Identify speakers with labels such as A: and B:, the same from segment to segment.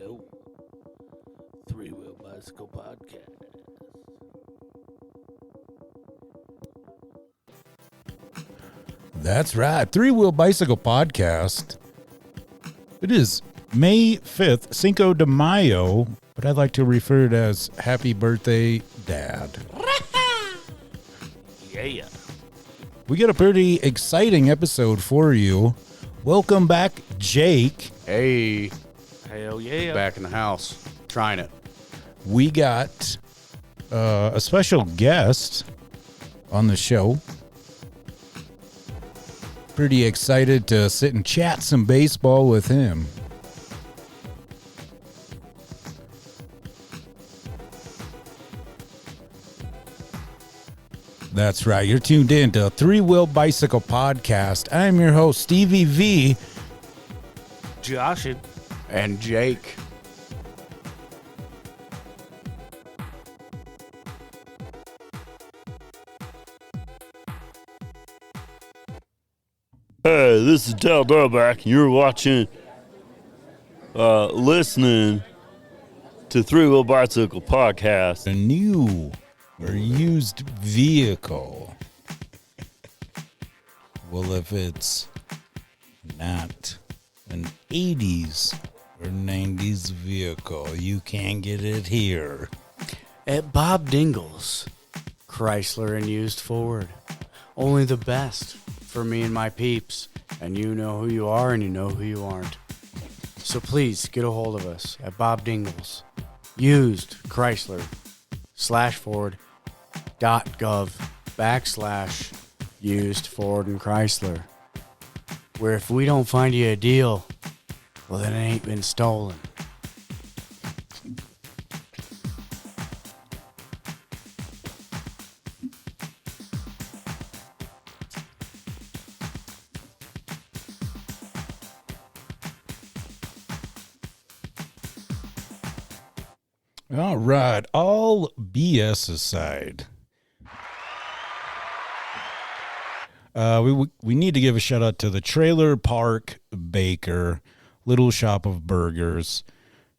A: Hello. Three Wheel Bicycle Podcast.
B: That's right. Three Wheel Bicycle Podcast. It is May 5th, Cinco de Mayo, but I'd like to refer to it as Happy Birthday, Dad.
A: Yeah.
B: We got a pretty exciting episode for you. Welcome back, Jake.
C: Hey,
A: Hell yeah.
C: back in the house, trying it.
B: We got a special guest on the show. Pretty excited to sit and chat some baseball with him. That's right. You're tuned in to Three Wheel Bicycle Podcast. I'm your host, Stevie V.
A: Josh
C: And Jake.
D: Hey, this is Del Durback. You're listening to Three Wheel Bicycle Podcast.
B: A new or used vehicle. Well, if it's not an 80s or 90s vehicle, you can get it here.
C: At Bob Dingle's, Chrysler and used Ford. Only the best for me and my peeps. And you know who you are and you know who you aren't. So please get a hold of us at Bob Dingle's, used Chrysler /Ford.gov/ used Ford and Chrysler. Where if we don't find you a deal, well, then it ain't been stolen.
B: All right, all BS aside, we need to give a shout out to the Trailer Park Baker, Little Shop of Burgers,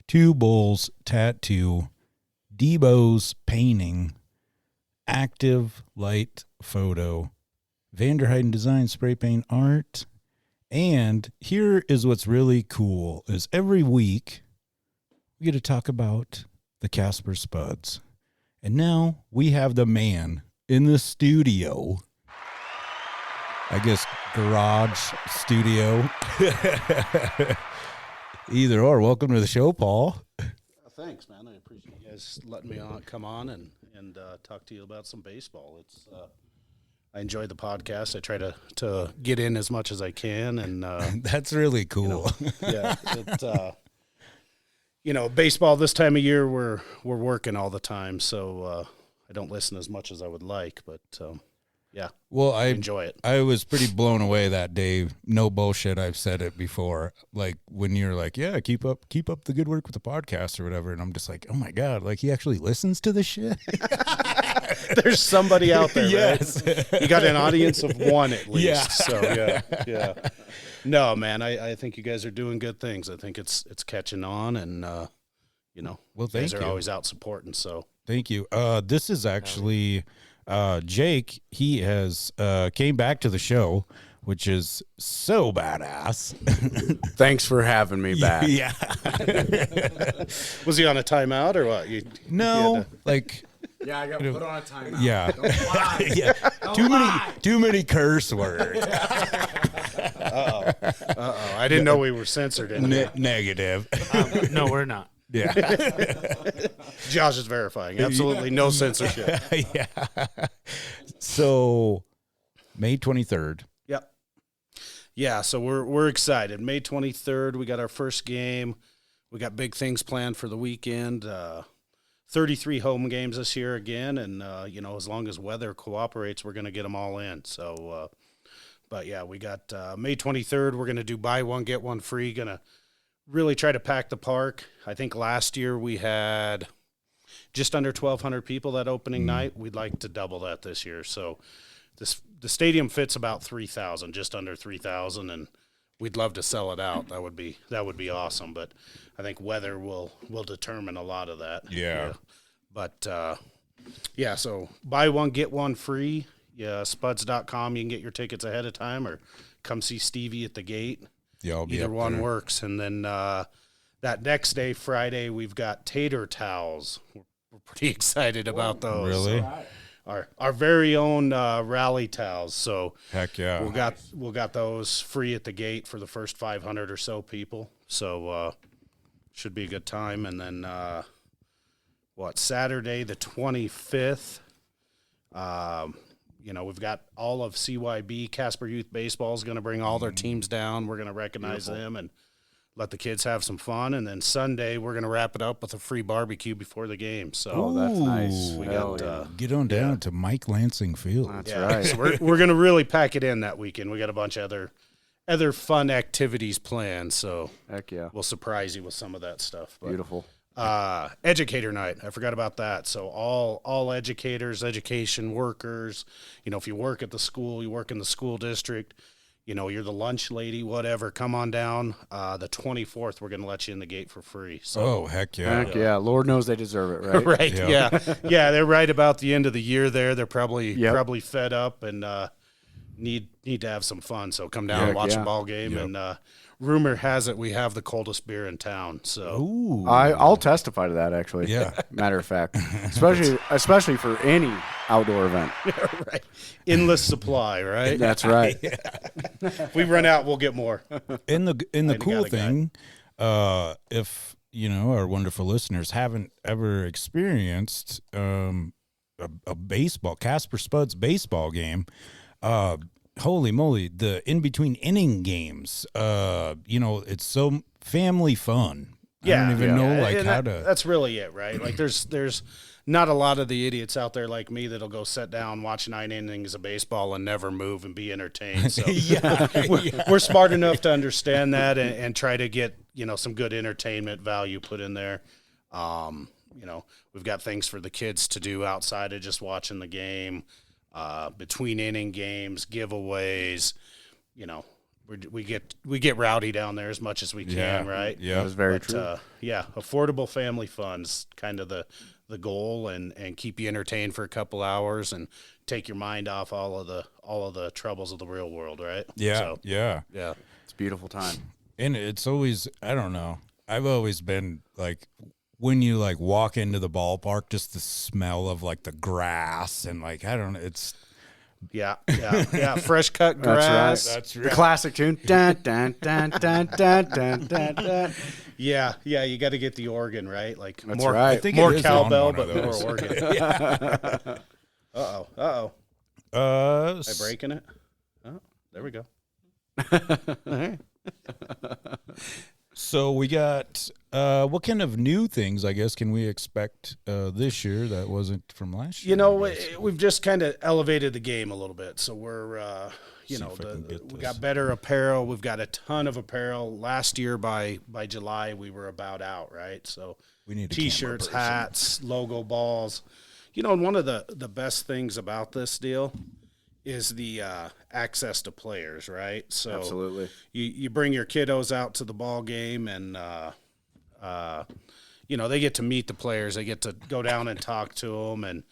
B: Two Bulls Tattoo, Debo's Painting, Active Light Photo, Vanderheiden Design Spray Paint Art, and here is what's really cool: is every week we get to talk about the Casper Spuds. And now we have the man in the studio. I guess garage studio. Either or. Welcome to the show, Paul.
E: Thanks, man. I appreciate you guys letting me come on and talk to you about some baseball. It's I enjoy the podcast. I try to get in as much as I can, and
B: That's really cool.
E: Baseball this time of year we're working all the time, so I don't listen as much as I would like, but
B: Well, I
E: enjoy it.
B: I was pretty blown away that day. No bullshit. I've said it before. Like when you're like, yeah, keep up the good work with the podcast or whatever. And I'm just like, oh my God, like he actually listens to this shit.
E: There's somebody out there,
B: Yes.
E: right? You got an audience of one at least.
B: Yeah.
E: So yeah. No, man, I think you guys are doing good things. I think it's catching on, and
B: Well,
E: you
B: thank
E: guys are
B: you.
E: always out supporting. So
B: Thank you. This is actually Jake. He has came back to the show, which is so badass.
C: Thanks for having me back.
B: Yeah.
E: was he on a timeout or what?
B: No, like.
C: Yeah, I got put on a timeout.
B: Yeah.
C: Don't lie.
B: Yeah.
C: Don't lie.
B: Too many curse words.
E: I didn't know we were censored in here.
B: Negative.
A: No, we're not.
B: Yeah.
E: Josh is verifying. Absolutely no censorship.
B: Yeah. So, May 23rd.
E: Yep. Yeah, so we're excited. May 23rd, we got our first game. We got big things planned for the weekend. 33 home games this year again, and as long as weather cooperates, we're going to get them all in. So, but yeah, we got May 23rd. We're going to do buy one get one free. Going to really try to pack the park. I think last year we had just under 1,200 people that opening night. We'd like to double that this year. So the stadium fits about 3,000, just under 3,000, and we'd love to sell it out. That would be awesome. But I think weather will determine a lot of that.
B: Yeah.
E: But yeah, so buy one get one free. Yeah, spuds.com. You can get your tickets ahead of time, or come see Stevie at the gate.
B: Yeah, I'll be
E: Either
B: up
E: one
B: there.
E: works. And then that next day, Friday, we've got tater towels. We're pretty excited about those.
B: Really?
E: Our very own rally towels. So
B: Heck yeah.
E: we'll got those free at the gate for the first 500 or so people. So should be a good time. And then Saturday the 25th. We've got all of CYB, Casper Youth Baseball, is going to bring all their teams down. We're going to recognize them and let the kids have some fun. And then Sunday, we're going to wrap it up with a free barbecue before the game. So
C: That's nice.
E: we
C: Hell
E: got
B: Get on down to Mike Lansing Field.
C: That's right.
E: So we're going to really pack it in that weekend. We got a bunch of other fun activities planned. So
C: Heck yeah.
E: we'll surprise you with some of that stuff. But,
C: Beautiful.
E: educator night. I forgot about that. So all educators, education workers, if you work at the school, you work in the school district, you're the lunch lady, whatever, come on down. The 24th, we're going to let you in the gate for free. So,
B: Oh, heck yeah.
C: Heck yeah. Lord knows they deserve it, right?
E: right.
B: Yeah.
E: Yeah. They're right about the end of the year there. They're probably fed up and, need to have some fun. So come down and watch a ball game.
B: Yep.
E: And, rumor has it we have the coldest beer in town. So
B: Ooh.
C: I'll testify to that, actually.
B: Yeah.
C: Matter of fact, especially for any outdoor event.
E: right. Endless supply, right?
C: That's right.
E: If we run out, we'll get more.
B: And the cool
E: got a guy.
B: thing, if our wonderful listeners haven't ever experienced a baseball Casper Spuds baseball game, holy moly, the in between inning games, it's so family fun. I don't even know
E: And
B: how to.
E: That's really it, right? Like there's not a lot of the idiots out there like me that'll go sit down, watch 9 innings of baseball and never move and be entertained. So we're smart enough to understand that and try to get, some good entertainment value put in there. We've got things for the kids to do outside of just watching the game, between inning games, giveaways, we get rowdy down there as much as we can, right?
B: Yeah.
C: That's very
E: But,
C: true.
E: affordable family fun's kind of the goal, and keep you entertained for a couple hours and take your mind off all of the troubles of the real world, right?
B: Yeah.
E: So,
B: Yeah.
C: It's a beautiful time.
B: And it's always, I don't know. I've always been like, when you like walk into the ballpark, just the smell of like the grass and like, I don't know, it's.
E: yeah. Fresh cut grass.
C: That's right. The classic tune. Dun, dun, dun, dun, dun, dun, dun, dun.
E: Yeah. You got to get the organ, right? Like
C: That's
E: more,
C: right.
B: I think
E: more
B: it is on
E: cowbell,
B: one
E: but
B: of
E: more
B: those.
E: organ. Uh-oh. Am I breaking it? Oh, there we go. All right.
B: So we got, what kind of new things, I guess, can we expect this year that wasn't from last year? I guess?
E: We've just kind of elevated the game a little bit. So we're,
B: See if I can get
E: we
B: this.
E: got better apparel. We've got a ton of apparel. Last year by July, we were about out, right? So
B: We need a
E: T-shirts,
B: camera person.
E: hats, logo balls. And one of the best things about this deal is the access to players, right? So
C: Absolutely.
E: you bring your kiddos out to the ball game, and they get to meet the players. They get to go down and talk to them, and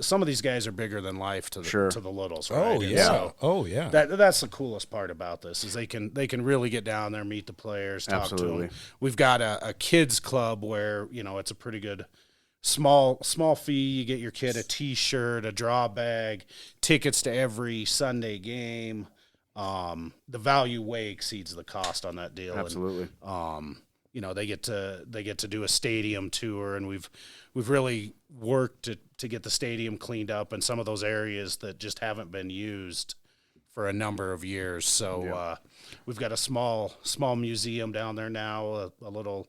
E: some of these guys are bigger than life to the littles, right?
B: Oh,
E: And
B: yeah.
E: so
B: Oh, yeah.
E: that's the coolest part about this is they can really get down there, meet the players, talk to
C: Absolutely.
E: them. We've got a kids club where it's a pretty good small fee. You get your kid a T-shirt, a draw bag, tickets to every Sunday game. The value way exceeds the cost on that deal.
C: Absolutely.
E: And, they get to do a stadium tour, and we've really worked to get the stadium cleaned up in some of those areas that just haven't been used for a number of years. So we've got a small museum down there now, a little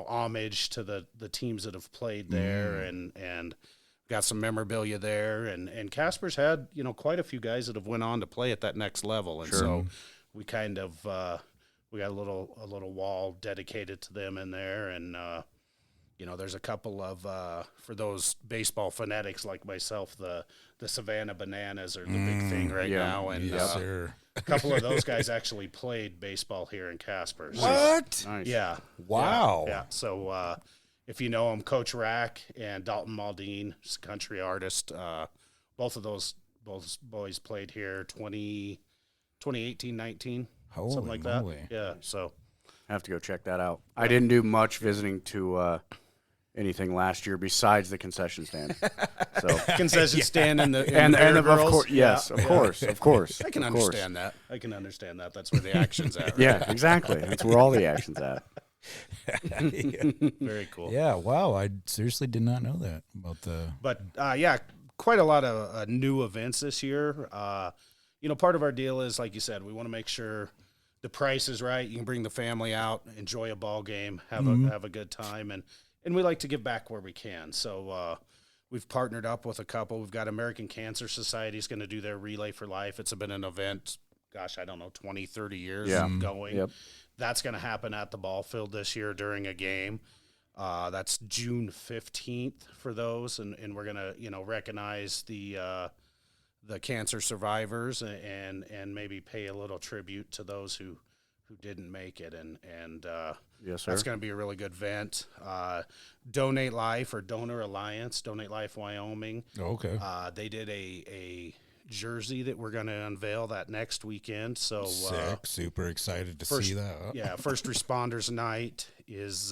E: homage to the teams that have played there, and got some memorabilia there, and Casper's had quite a few guys that have went on to play at that next level, and so we kind of we got a little wall dedicated to them in there, and there's a couple of for those baseball fanatics like myself, the Savannah Bananas are the big thing right now, and
B: Yes, sir.
E: A couple of those guys actually played baseball here in Casper. So,
B: What?
C: Nice.
E: yeah.
B: Wow.
E: Yeah. So if you know them, Coach Rack and Dalton Maldine, just a country artist, both boys played here 2018, 19,
B: Holy
E: something like
B: moly.
E: that. Yeah. So
C: I have to go check that out. I didn't do much visiting to anything last year besides the concession stand. So
E: concession stand and the
C: and
E: Bear
C: of
E: Girls.
C: course, yes, of course.
E: I can
C: of course.
E: understand that. I can understand that. That's where the action's at. Right?
C: Yeah, exactly. That's where all the action's at.
E: Very cool.
B: Yeah, wow. I seriously did not know that about the.
E: But yeah, quite a lot of new events this year. Part of our deal is, like you said, we want to make sure the price is right. You can bring the family out, enjoy a ball game, have a good time, and we like to give back where we can. So we've partnered up with a couple. We've got American Cancer Society is going to do their Relay for Life. It's been an event, 20, 30 years going.
C: Yep.
E: That's going to happen at the ball field this year during a game. That's June 15th for those, and we're going to recognize the cancer survivors and maybe pay a little tribute to those who didn't make it, and
C: Yes, sir.
E: that's going to be a really good event. Donate Life or Donor Alliance, Donate Life Wyoming.
B: Okay.
E: They did a jersey that we're going to unveil that next weekend. So
B: Sick. Super excited to see that.
E: yeah, First Responders Night is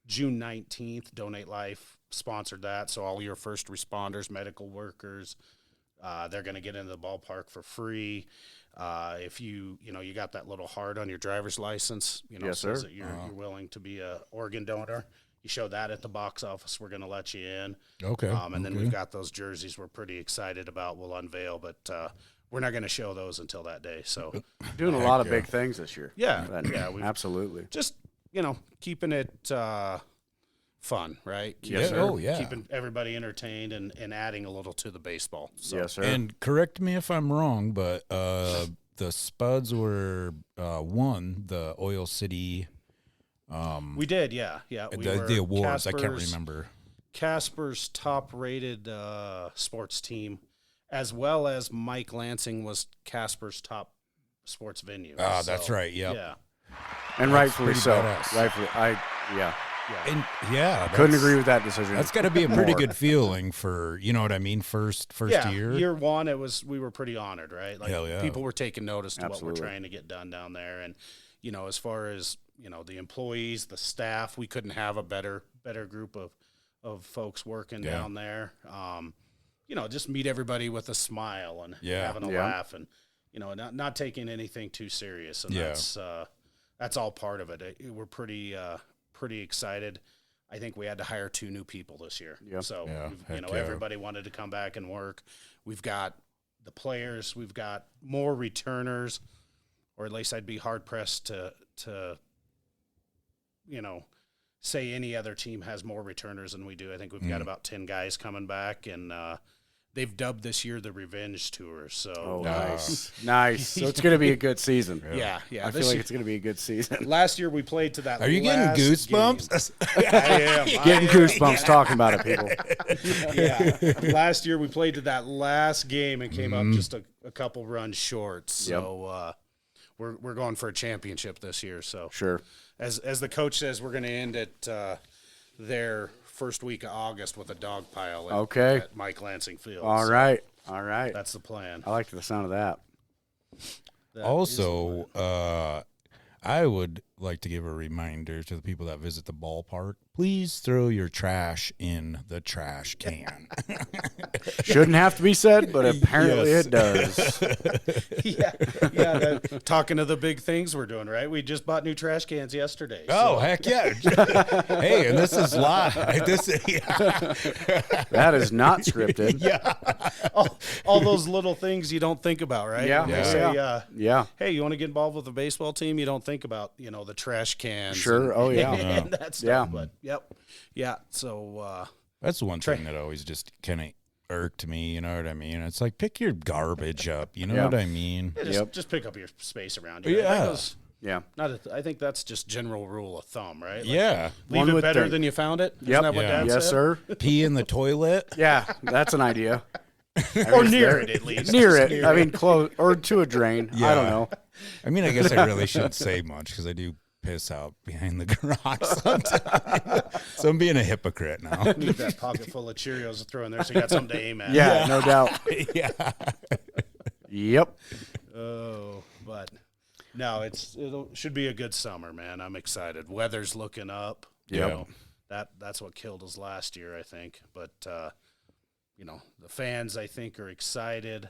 E: June 19th. Donate Life sponsored that, so all your first responders, medical workers, they're going to get into the ballpark for free. If you got that little heart on your driver's license,
C: Yes,
E: says
C: sir.
E: that you're willing to be a organ donor. You show that at the box office, we're going to let you in.
B: Okay.
E: And then we've got those jerseys we're pretty excited about. We'll unveil, but we're not going to show those until that day. So
C: Doing a lot of big things this year.
E: yeah,
C: Then,
E: we've
C: absolutely.
E: just keeping it fun, right?
C: Yes, sir.
B: Oh, yeah.
E: Keeping everybody entertained and adding a little to the baseball. So.
C: Yes, sir.
B: And correct me if I'm wrong, but the Spuds were won the Oil City.
E: We did, yeah. We were
B: The awards. I can't
E: Casper's-
B: remember.
E: Casper's top-rated sports team, as well as Mike Lansing was Casper's top sports venue.
B: Ah, that's right. Yep.
E: Yeah.
C: And rightfully
B: pretty
C: so.
B: badass.
C: Rightfully,
E: Yeah.
B: And yeah,
C: couldn't
B: that's-
C: agree with that decision.
B: That's got to be a pretty
C: more.
B: good feeling for, you know what I mean, first
E: Yeah,
B: year.
E: year one, we were pretty honored, right? Like
B: Hell yeah.
E: people were taking notice to
C: Absolutely.
E: what we're trying to get done down there, and as far as the employees, the staff, we couldn't have a better group of folks working
B: Yeah.
E: down there. Just meet everybody with a smile and
B: Yeah.
E: having a
C: Yeah.
E: laugh, and not taking anything too serious, and
B: Yeah.
E: that's all part of it. We're pretty excited. I think we had to hire 2 new people this year.
C: Yep.
E: So,
B: Yeah, heck yeah.
E: everybody wanted to come back and work. We've got the players. We've got more returners, or at least I'd be hard-pressed to say any other team has more returners than we do. I think we've got about 10 guys coming back, and they've dubbed this year the Revenge Tour. So,
C: Oh, nice. So it's going to be a good season.
E: yeah.
C: I feel like it's going to be a good season.
E: Last year we played to that.
B: Are you getting
E: last
B: goosebumps?
E: game. I am.
C: Getting goosebumps talking about it, people.
E: Yeah. Last year we played to that last game and came
B: Mm-hmm.
E: up just a couple runs short. So we're going for a championship this year. So
C: Sure.
E: as the coach says, we're going to end at their first week of August with a dog pile at Mike Lansing Field.
C: All
E: So
C: right. All right.
E: that's the plan.
C: I like the sound of that.
E: That is
B: Also, I would like to give a reminder to the people that visit the ballpark. Please throw your trash in the trash can.
C: Shouldn't have to be said, but apparently
B: Yes.
C: it does.
E: talking to the big things we're doing, right? We just bought new trash cans yesterday.
B: Oh, heck yeah. Hey, and this is live.
C: That is not scripted.
E: all those little things you don't think about, right?
C: Yeah.
E: When they
B: Yeah.
E: say,
C: Yeah.
E: hey, you want to get involved with the baseball team? You don't think about, the trash cans.
C: Sure.
E: And,
C: Oh, yeah.
E: and that stuff.
C: Yeah.
E: But, yep. Yeah. So,
B: That's the one thing that always just kind of irked me, you know what I mean? It's like, pick your garbage up, you know
C: Yeah.
B: what I mean?
E: just pick up your space around you.
B: Yeah.
C: Yeah.
E: I think that's just general rule of thumb, right? Like,
B: Yeah.
E: leave
C: One
E: it
C: would
E: better
C: think.
E: than you found it. Isn't
C: Yep.
E: that what
B: Yeah.
E: Dad
C: Yes,
E: said?
C: sir.
B: Pee in the toilet.
C: Yeah. That's an idea.
E: or near it at least.
C: Near
E: Just
C: it. I mean, close or to a drain. I don't know.
B: I mean, I guess I really shouldn't say much because I do piss out behind the garage sometimes. So I'm being a hypocrite now.
E: Need that pocket full of Cheerios to throw in there so you got something to aim at.
C: Yeah, no doubt.
B: Yeah.
C: Yep.
E: Oh, but no, it should be a good summer, man. I'm excited. Weather's looking up. You
C: Yep.
E: know, that's what killed us last year, I think. But you know, the fans, I think, are excited.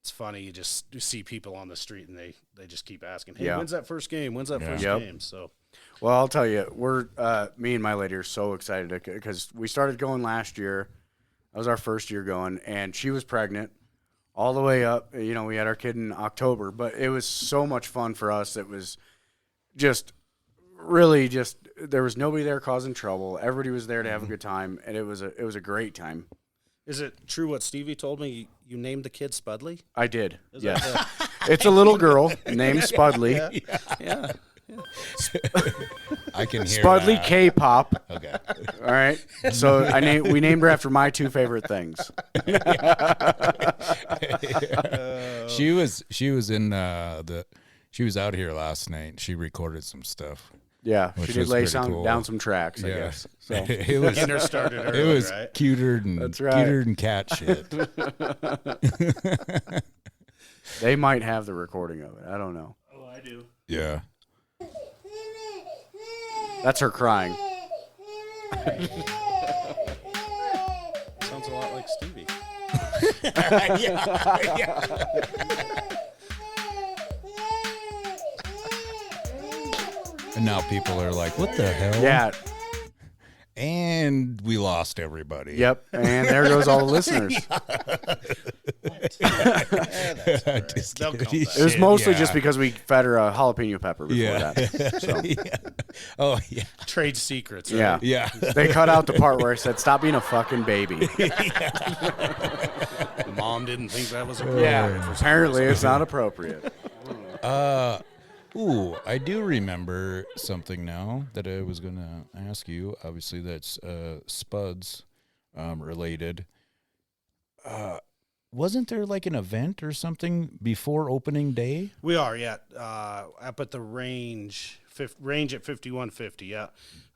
E: It's funny, you see people on the street and they just keep asking, "Hey, when's that first game? When's that first game?" So,
C: well, I'll tell you, we're me and my lady are so excited because we started going last year. That was our first year going, and she was pregnant all the way up. You know, we had our kid in October, but it was so much fun for us. It was just really there was nobody there causing trouble. Everybody was there to have a good time, and it was a great time.
E: is it true what Stevie told me? You named the kid Spudley?
C: I did. Yes. It's a little girl named Spudley.
E: Yeah.
B: I can hear
C: Spudley
B: that.
C: K-pop.
B: Okay.
C: All right. So we named her after my two favorite things.
B: She was in she was out here last night. She recorded some stuff.
C: Yeah,
B: Which
C: she did
B: was
C: lay
B: pretty cool.
C: down some tracks, I
B: Yeah.
C: guess. So
B: It was
E: Getting her started early,
B: it was
E: right?
B: cuter than
C: That's right.
B: cuter than cat shit.
C: they might have the recording of it. I don't know.
E: Oh, I do.
B: Yeah.
C: That's her crying.
E: Sounds a lot like Stevie.
B: And now people are like, "What the hell?"
C: Yeah.
B: And we lost everybody.
C: Yep. And there goes all the listeners.
B: Just
E: They'll come
B: kidding.
E: back.
C: It was mostly
B: Yeah.
C: just because we fed her a jalapeno pepper before
B: Yeah.
C: that. So,
B: Yeah. Oh yeah.
E: Trade secrets, right?
C: yeah.
B: Yeah.
C: They cut out the part where I said, "Stop being a fucking baby."
E: Mom didn't think that was appropriate.
C: Yeah. Apparently, it's not appropriate.
B: Ooh, I do remember something now that I was going to ask you. Obviously, that's Spuds related. Wasn't there like an event or something before opening day?
E: We are, yeah. Up at the range at 5150, yeah.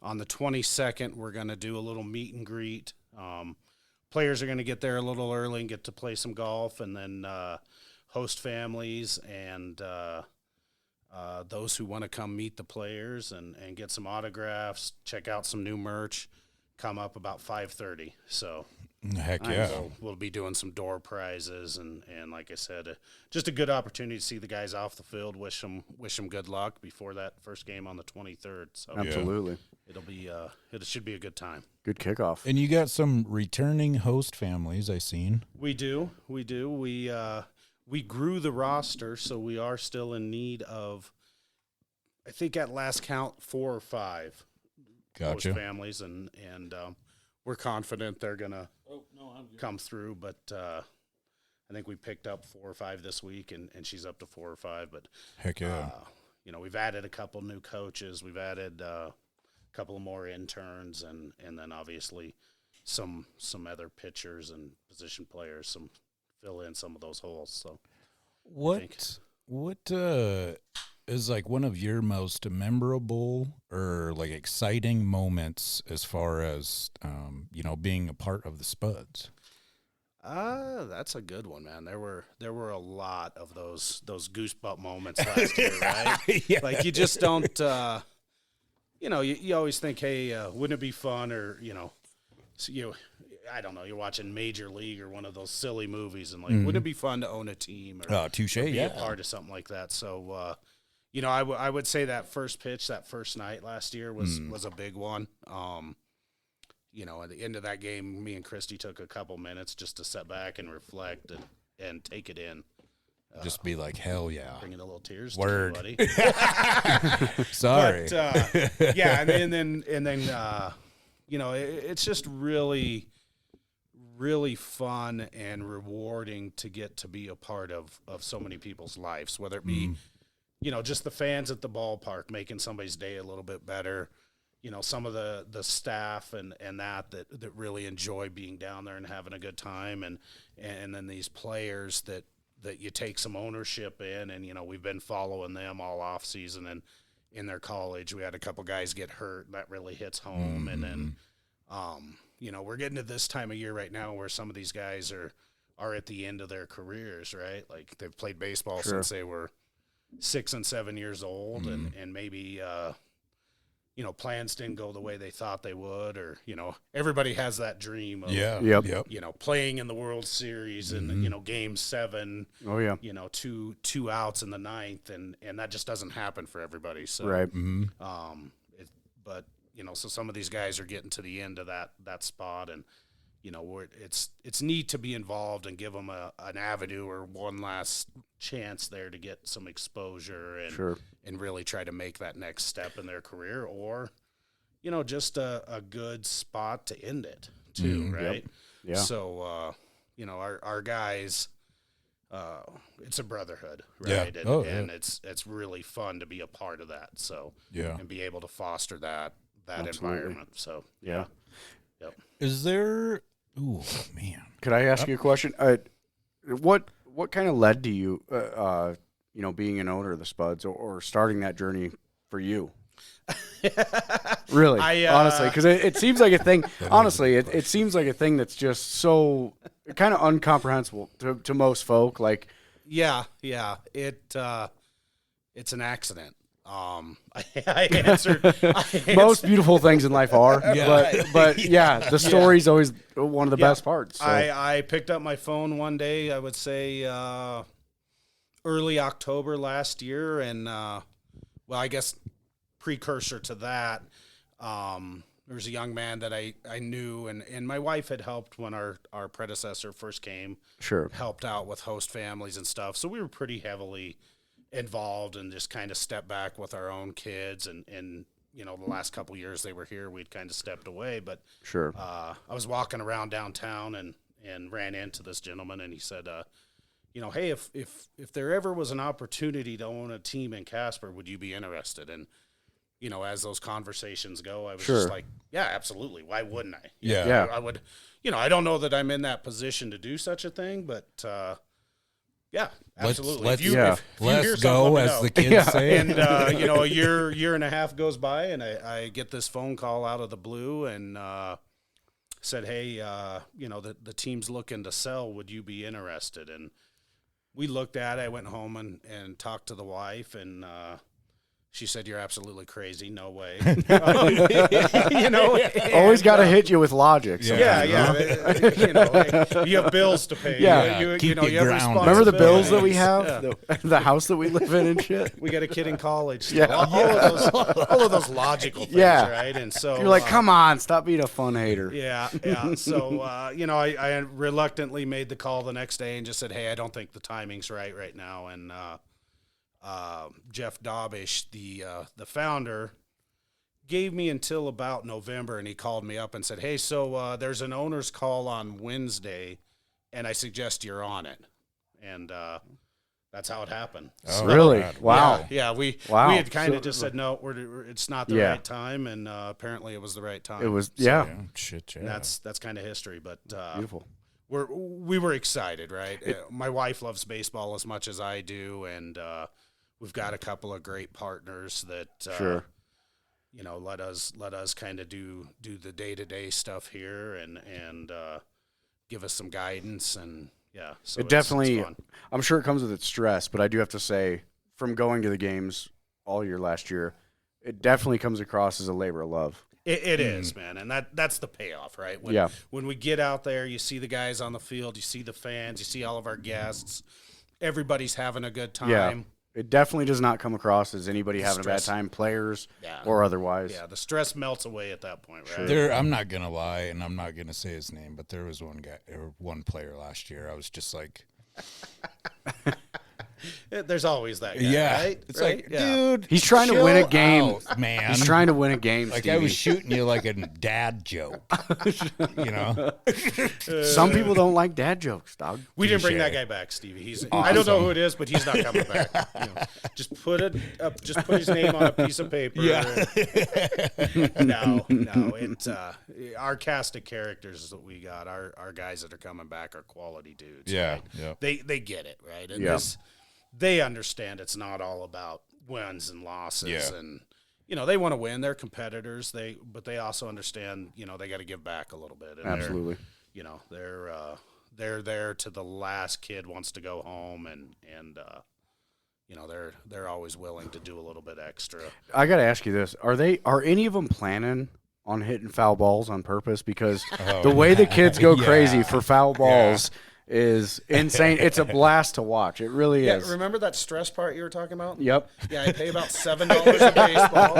E: On the 22nd, we're going to do a little meet and greet. Players are going to get there a little early and get to play some golf, and then host families and those who want to come meet the players and get some autographs, check out some new merch, come up about 5:30. So
B: Heck yeah.
E: we'll be doing some door prizes and like I said, just a good opportunity to see the guys off the field. Wish them good luck before that first game on the 23rd. So
C: Absolutely.
E: it'll be it should be a good time.
C: Good kickoff.
B: And you got some returning host families I seen.
E: We do. We grew the roster, so we are still in need of, I think at last count, 4 or 5 host
B: Gotcha.
E: families, and we're confident they're gonna come through. But I think we picked up 4 or 5 this week, and she's up to 4 or 5. But
B: Heck yeah.
E: we've added a couple new coaches, we've added a couple more interns, and then obviously some other pitchers and position players, some fill in some of those holes. So
B: What is like one of your most memorable or like exciting moments as far as being a part of the Spuds?
E: That's a good one, man. There were a lot of those goosebump moments last year, right?
B: Yeah.
E: Like you just don't you always think, hey, wouldn't it be fun, or I don't know, you're watching Major League or one of those silly movies, and like, wouldn't it be fun to own a team or
B: Touche,
E: be
B: yeah.
E: a part of something like that? So, I would say that first pitch, that first night last year was a big one. At the end of that game, me and Christy took a couple minutes just to sit back and reflect and take it in.
B: Just be like, hell yeah.
E: Bringing a little tears
B: Word.
E: to you, buddy.
B: Sorry.
E: But, yeah, and then it's just really, really fun and rewarding to get to be a part of so many people's lives, whether it be, just the fans at the ballpark making somebody's day a little bit better, some of the staff and that really enjoy being down there and having a good time, and then these players that you take some ownership in, and we've been following them all off season, and in their college we had a couple guys get hurt, and that really hits home. And then we're getting to this time of year right now where some of these guys are at the end of their careers, right? Like they've played baseball since they were 6 and 7 years old, and maybe plans didn't go the way they thought they would, or everybody has that dream of playing in the World Series and Game 7.
C: Oh yeah.
E: Two outs in the ninth, and that just doesn't happen for everybody. So
C: Right.
E: but so some of these guys are getting to the end of that spot, and it's neat to be involved and give them an avenue or one last chance there to get some exposure and really try to make that next step in their career, or just a good spot to end it too, right?
C: Yeah.
E: So our guys, it's a brotherhood, right?
B: Yeah.
E: And it's really fun to be a part of that. So and be able to foster that environment. So
C: Yeah.
E: Yep.
B: Is there? Ooh, man.
C: Could I ask you a question? What kind of led to you, being an owner of the Spuds, or starting that journey for you? Really, honestly, because it seems like a thing. Honestly, it seems like a thing that's just so kind of incomprehensible to most folk. Like,
E: yeah, it's an accident. I answered
C: most beautiful things in life are, but the story's always one of the best parts. So.
E: I picked up my phone one day, I would say early October last year, and I guess precursor to that, there was a young man that I knew, and my wife had helped when our predecessor first came.
C: Sure.
E: Helped out with host families and stuff, so we were pretty heavily involved and just kind of stepped back with our own kids, and the last couple of years they were here, we'd kind of stepped away. But
C: sure,
E: I was walking around downtown and ran into this gentleman, and he said, hey, if there ever was an opportunity to own a team in Casper, would you be interested? And as those conversations go, I was just like, yeah, absolutely, why wouldn't I? I would. I don't know that I'm in that position to do such a thing, but yeah, absolutely.
B: Let's
E: hear
B: go, as the kids say.
E: And a year and a half goes by, and I get this phone call out of the blue, and said, hey, the team's looking to sell. Would you be interested? And we looked at it. I went home and talked to the wife, and she said, "You're absolutely crazy. No way."
C: Always got to hit you with logic.
E: Yeah. You have bills to pay.
C: Yeah.
E: You have
B: grounded.
C: Remember the bills that we have, the house that we live in and shit.
E: We got a kid in college.
C: Yeah.
E: All of those logical things, right? And so
C: you're like, come on, stop being a fun hater.
E: Yeah. So I reluctantly made the call the next day and just said, "Hey, I don't think the timing's right now." And Jeff Dobbish, the founder, gave me until about November, and he called me up and said, "Hey, so there's an owner's call on Wednesday, and I suggest you're on it." And that's how it happened.
C: Oh, really? Wow.
E: Yeah. We had kind of just said, no, it's not the right time, and apparently it was the right time.
C: It was,
B: Shit, yeah.
E: And that's kind of history, but
C: beautiful.
E: We were excited, right? My wife loves baseball as much as I do, and we've got a couple of great partners that let us kind of do the day-to-day stuff here and give us some guidance, and so
C: it definitely,
E: it's fun.
C: I'm sure it comes with its stress, but I do have to say, from going to the games all year last year, it definitely comes across as a labor of love.
E: It is, man, and that's the payoff, right? When we get out there, you see the guys on the field, you see the fans, you see all of our guests, everybody's having a good time.
C: Yeah. It definitely does not come across as anybody having a bad time, players or otherwise.
E: Yeah, the stress melts away at that point, right?
B: I'm not gonna lie, and I'm not gonna say his name, but there was one player last year. I was just like,
E: There's always that guy,
B: Yeah.
E: right?
B: It's
E: Right?
B: like,
E: Yeah.
B: dude,
C: He's trying to win a
B: chill
C: game,
B: out, man.
C: He's trying to win a game,
B: like
C: Stevie.
B: I was shooting you like a dad joke. You know?
C: Some people don't like dad jokes, dog.
E: We didn't bring
B: Touche.
E: that guy back, Stevie. I don't know who it is, but he's not coming back. Just put his name on a piece of paper.
B: Yeah.
E: No. It's our cast of characters that we got. Our guys that are coming back are quality dudes.
B: Yeah,
E: right?
B: yeah.
E: They get it, right? And
C: Yeah.
E: they understand it's not all about wins and losses,
B: Yeah.
E: and they want to win. They're competitors. But they also understand, they got to give back a little bit. And
C: Absolutely.
E: they're there to the last kid wants to go home, and they're always willing to do a little bit extra.
C: I got to ask you this: Are any of them planning on hitting foul balls on purpose? Because the way the kids go
B: Yeah.
C: crazy for foul balls is insane. It's a blast to watch. It really
E: Yeah,
C: is.
E: remember that stress part you were talking about?
C: Yep.
E: Yeah, I pay about $7 a baseball.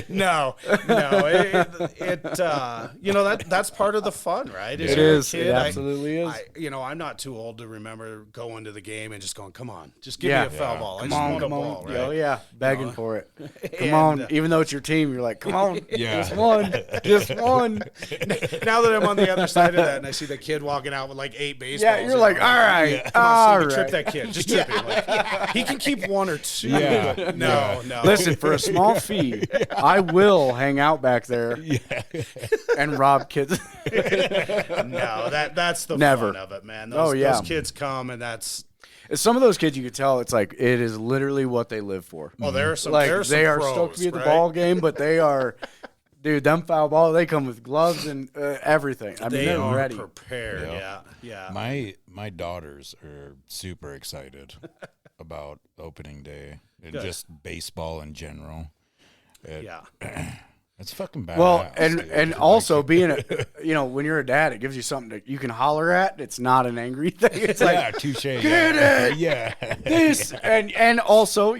E: No, that's part of the fun, right?
C: It
E: you're a
C: is.
E: kid,
C: It absolutely is.
E: I'm not too old to remember going to the game and just going, "Come on, just give
C: Yeah.
E: me a foul ball. I
C: Come
E: just
C: on,
E: want a
C: come on.
E: ball." Right?
C: Oh yeah, begging for it. Come
E: And,
C: on, even though it's your team, you're like, come on,
B: Yeah.
C: just one, just one.
E: Now that I'm on the other side of that and I see the kid walking out with like 8 baseballs,
C: Yeah, you're like, all right,
E: Come on,
C: all
E: Stevie, trip
C: right.
E: that kid. Just trip him. Like, he can keep 1 or 2.
B: Yeah.
E: No.
C: Listen, for a small fee, I will hang out back there and rob kids.
E: No, that's the
C: Never.
E: fun of it, man.
C: Oh, yeah.
E: Those kids come, and that's
C: Some of those kids, you could tell it's like it is literally what they live for.
E: there are some
C: Like
E: there are some
C: they are
E: pros,
C: stoked to be at the
E: right?
C: ball game, but they are, dude. Them foul ball, they come with gloves and everything. I mean,
E: They
C: they're
E: are
C: ready.
E: prepared.
B: Yeah.
E: Yeah.
B: My daughters are super excited about opening day and
E: Good.
B: just baseball in general.
E: Yeah.
B: It's fucking badass.
C: Well, and
B: dude.
C: also
B: Like,
C: being when you're a dad, it gives you something that you can holler at. It's not an angry thing. It's like
B: yeah, touche.
C: get
B: Yeah.
C: it!
B: Yeah.
C: this, and also,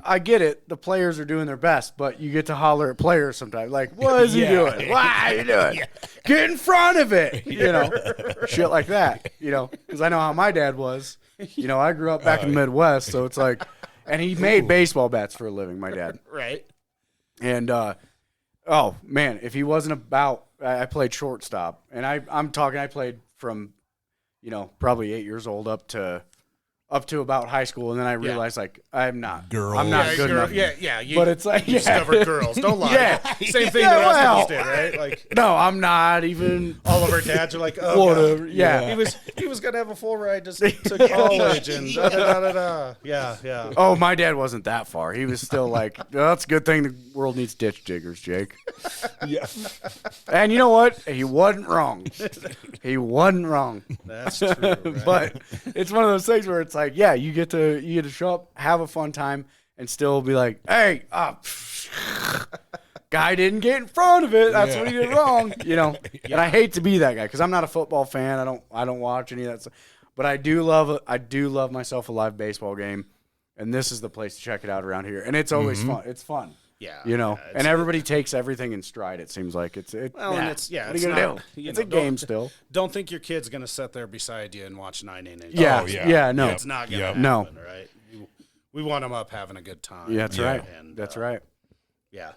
C: I get it. The players are doing their best, but you get to holler at players sometimes. Like, what is he
B: Yeah.
C: doing? Why are you doing? Get in front of it. Shit like that. Because I know how my dad was. I grew up back in the Midwest, so it's like, and he made baseball bats for a living. My dad.
E: Right.
C: And oh man, if he wasn't about, I played shortstop, and I'm talking, I played from, probably 8 years old up to about high school, and then I realized like I'm not
B: Girls.
C: I'm not
E: Yeah,
C: good enough.
E: Yeah.
C: But it's like,
E: you discovered girls. Don't lie.
C: Yeah.
E: Same thing
C: Yeah,
E: the rest
C: well.
E: of us did, right? Like
C: No, I'm not even.
E: all of our dads are like, oh,
C: Whatever.
E: God.
C: Yeah.
E: He was gonna have a full ride to college and da da da da. Yeah.
C: Oh, my dad wasn't that far. He was still like, that's a good thing the world needs ditch diggers, Jake.
B: Yeah.
C: And you know what? He wasn't wrong. He wasn't wrong.
E: That's true. Right?
C: But it's one of those things where it's like, yeah, you get to show up, have a fun time, and still be like, hey, guy didn't get in front of it. That's what he did wrong. And I hate to be that guy because I'm not a football fan. I don't watch any of that stuff. But I do love myself a live baseball game, and this is the place to check it out around here. And it's always fun. It's fun.
E: Yeah.
C: And everybody takes everything in stride. It seems like it's
E: and it's
C: What are
E: it's
C: you gonna
E: not,
C: do?
E: you
C: It's
E: know,
C: a game
E: don't-
C: still.
E: Don't think your kid's gonna sit there beside you and watch 9 innings.
C: Yeah,
B: Oh, yeah.
C: yeah, no,
E: It's not gonna
B: Yep.
E: happen,
C: No.
E: right? We want them up having a good time.
C: yeah, that's right.
E: And,
C: That's right.
E: Yeah,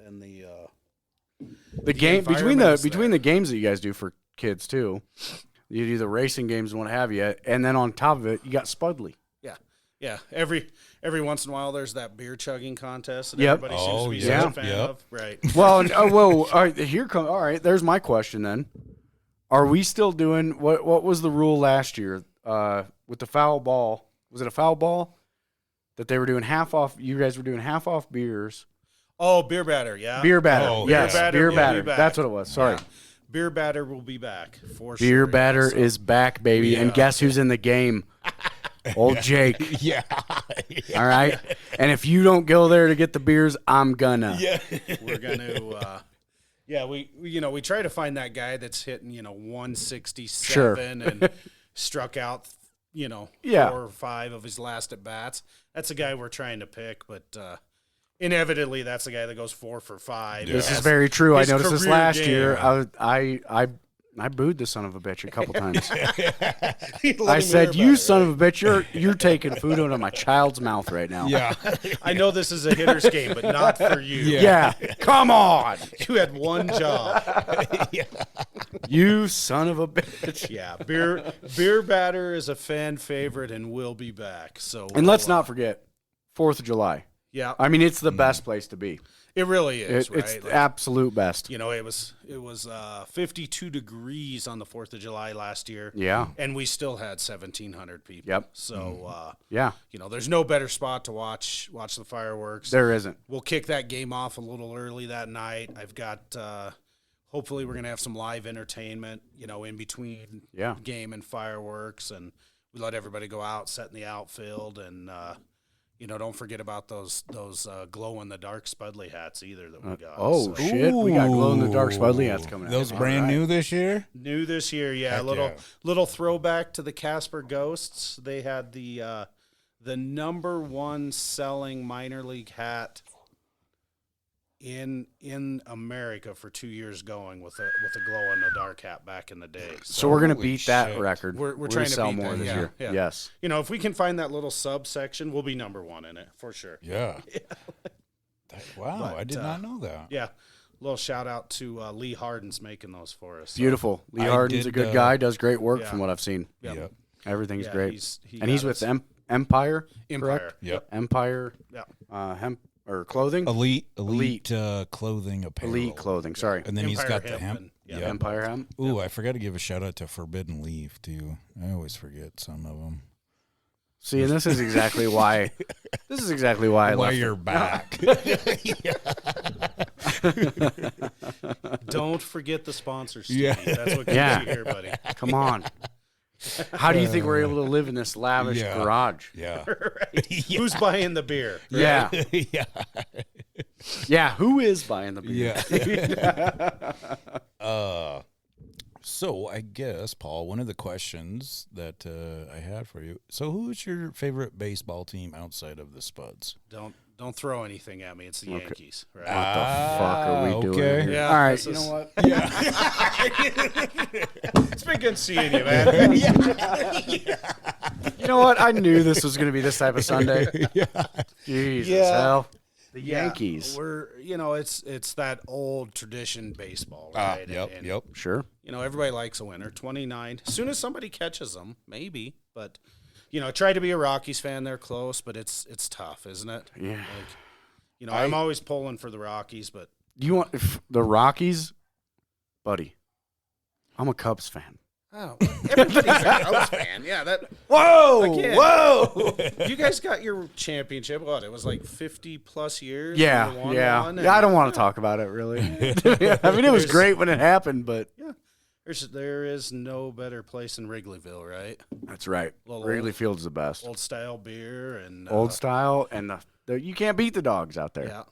E: and
C: The game
E: environment's
C: between
E: there.
C: the games that you guys do for kids too, you do the racing games and what have you, and then on top of it, you got Spudley.
E: yeah. Every once in a while, there's that beer chugging contest that
C: Yep.
E: everybody seems to be
B: yeah.
E: such a fan
B: Yep.
E: of. Right.
C: Well, all right, all right. There's my question then. Are we still doing what was the rule last year with the foul ball? Was it a foul ball that they were doing half off? You guys were doing half off beers.
E: Oh, beer batter. Yeah.
C: Beer batter.
B: Oh,
C: yes,
E: Beer batter
C: beer
E: will
C: batter.
E: be back.
C: That's what it was. Sorry.
E: Yeah. Beer batter will be back for sure.
C: Beer batter
E: So-
C: is back, baby. And guess who's in the game? Old Jake.
B: Yeah.
C: All right. And if you don't go there to get the beers, I'm gonna.
B: Yeah.
E: We're gonna. Yeah, we try to find that guy that's hitting 167
C: Sure.
E: and struck out 4 or 5 of his last at bats. That's a guy we're trying to pick, but inevitably that's the guy that goes 4 for 5.
B: Yeah.
C: This is very true. I
E: his
C: noticed this
E: career
C: last
E: game.
C: year. I I booed the son of a bitch a couple times.
E: Let
C: I
E: him
C: said,
E: hear
C: "You
E: about it,
C: son of a bitch, you're taking food out of my child's mouth right now."
B: Yeah.
E: I know this is a hitter's game, but not for you.
C: Yeah. Come on,
E: You had one job.
C: you son of a bitch.
E: Yeah, beer batter is a fan favorite and will be back. So
C: And let's not forget 4th of July.
E: Yeah,
C: I mean, it's the best place to be.
E: it really is.
C: It's
E: right?
C: the absolute best.
E: You know, it was 52 degrees on the 4th of July last year.
C: Yeah.
E: And we still had 1,700 people.
C: Yep.
E: So,
C: Yeah.
E: you know, there's no better spot to watch the fireworks.
C: There isn't.
E: We'll kick that game off a little early that night. I've got, hopefully we're going to have some live entertainment, you know, in between
C: Yeah.
E: game and fireworks. And we let everybody go out, set in the outfield. And, you know, don't forget about those glow-in-the-dark Spudley hats either that we got.
C: Oh,
E: So-
C: shit. We got glow-in-the-dark Spudley hats coming out.
B: Those
C: All
B: brand
C: right.
B: new this year?
E: New this year, yeah.
B: Heck
E: A
B: yeah.
E: little throwback to the Casper Ghosts. They had the number one selling minor league hat in America for 2 years going with a glow in the dark hat back in the day.
C: So we're going to
B: Holy
C: beat that
B: shit.
C: record.
E: We're
C: gonna
E: trying to
C: sell
E: beat
C: more
E: that,
C: this
E: yeah,
C: year.
E: yeah.
C: Yes.
E: you know, if we can find that little subsection, we'll be number one in it for sure.
B: Yeah. Wow,
E: But,
B: I did not know that.
E: Yeah. Little shout out to Lee Harden's making those for us. So,
C: Beautiful. Lee
B: I
C: Harden's
B: did,
C: a good guy. Does great work
E: yeah.
C: from what I've seen.
E: Yep.
B: Yep.
C: Everything's
E: Yeah,
C: great.
E: he's
C: He's
E: got
C: with
E: us.
C: Empire.
E: Empire.
C: Correct?
B: Yep.
C: Empire.
E: Yeah.
C: Hemp or clothing.
B: Elite
C: Elite.
B: clothing apparel.
C: Elite clothing. Sorry.
B: And then he's
E: Empire
B: got the
E: hemp
B: hemp.
E: and- yeah.
B: Yep.
C: Empire hemp.
B: Ooh, I forgot to give a shout out to Forbidden Leaf too. I always forget some of them.
C: See, and this is exactly why. This is exactly why I
B: Why
C: left.
B: you're back?
E: Don't forget the sponsors. Steve.
B: Yeah.
E: That's what keeps
C: Yeah.
E: you here, buddy.
C: Come on. How do you think we're able to live in this lavish
B: Yeah.
C: garage?
B: Yeah.
E: Who's buying the beer?
C: Yeah.
B: Yeah.
C: Yeah. Who is buying the beer?
B: Yeah. So I guess, Paul, one of the questions that I had for you. So who's your favorite baseball team outside of the Spuds?
E: Don't throw anything at me. It's the Yankees. Right?
C: What the fuck are we doing
B: okay.
C: here?
E: Yeah,
C: All right.
E: this
C: You
E: is-
C: know what?
E: It's been good seeing you, man.
C: You know what? I knew this was going to be this type of Sunday. Jesus hell. The
E: Yeah,
C: Yankees.
E: it's that old tradition baseball,
B: Ah,
E: right?
B: yep,
E: And,
B: yep.
C: Sure.
E: You know, everybody likes a winner. 29. As soon as somebody catches them, maybe. But, you know, try to be a Rockies fan. They're close, but it's tough, isn't it?
C: Yeah.
E: Like, you know, I'm always pulling for the Rockies, but
C: You want the Rockies? Buddy, I'm a Cubs fan.
E: oh, everybody's a Cubs fan. Yeah, that.
C: Whoa!
E: Again.
C: Whoa!
E: You guys got your championship. What? It was like 50+ years.
C: Yeah,
E: you won
C: yeah.
E: one,
C: Yeah, I don't want to talk about it, really. I mean, it was great when it happened, but
E: There is no better place than Wrigleyville, right?
C: that's right.
E: Little
C: Wrigley Field's the best.
E: Old style beer and
C: Old style, and you can't beat the dogs out there.
E: Yeah,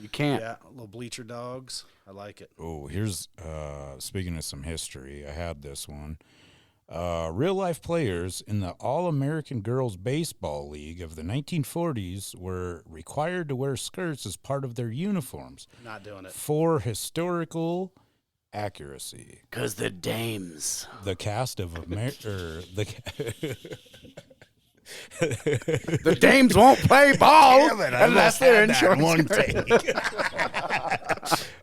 C: You can't.
E: yeah. Little bleacher dogs. I like it.
B: Oh, here's speaking of some history. I had this one. Real life players in the All American Girls Baseball League of the 1940s were required to wear skirts as part of their uniforms
E: Not doing it.
B: for historical accuracy.
C: Because the dames.
B: The cast of
C: The dames won't play ball unless they're in short
B: one
C: skirts.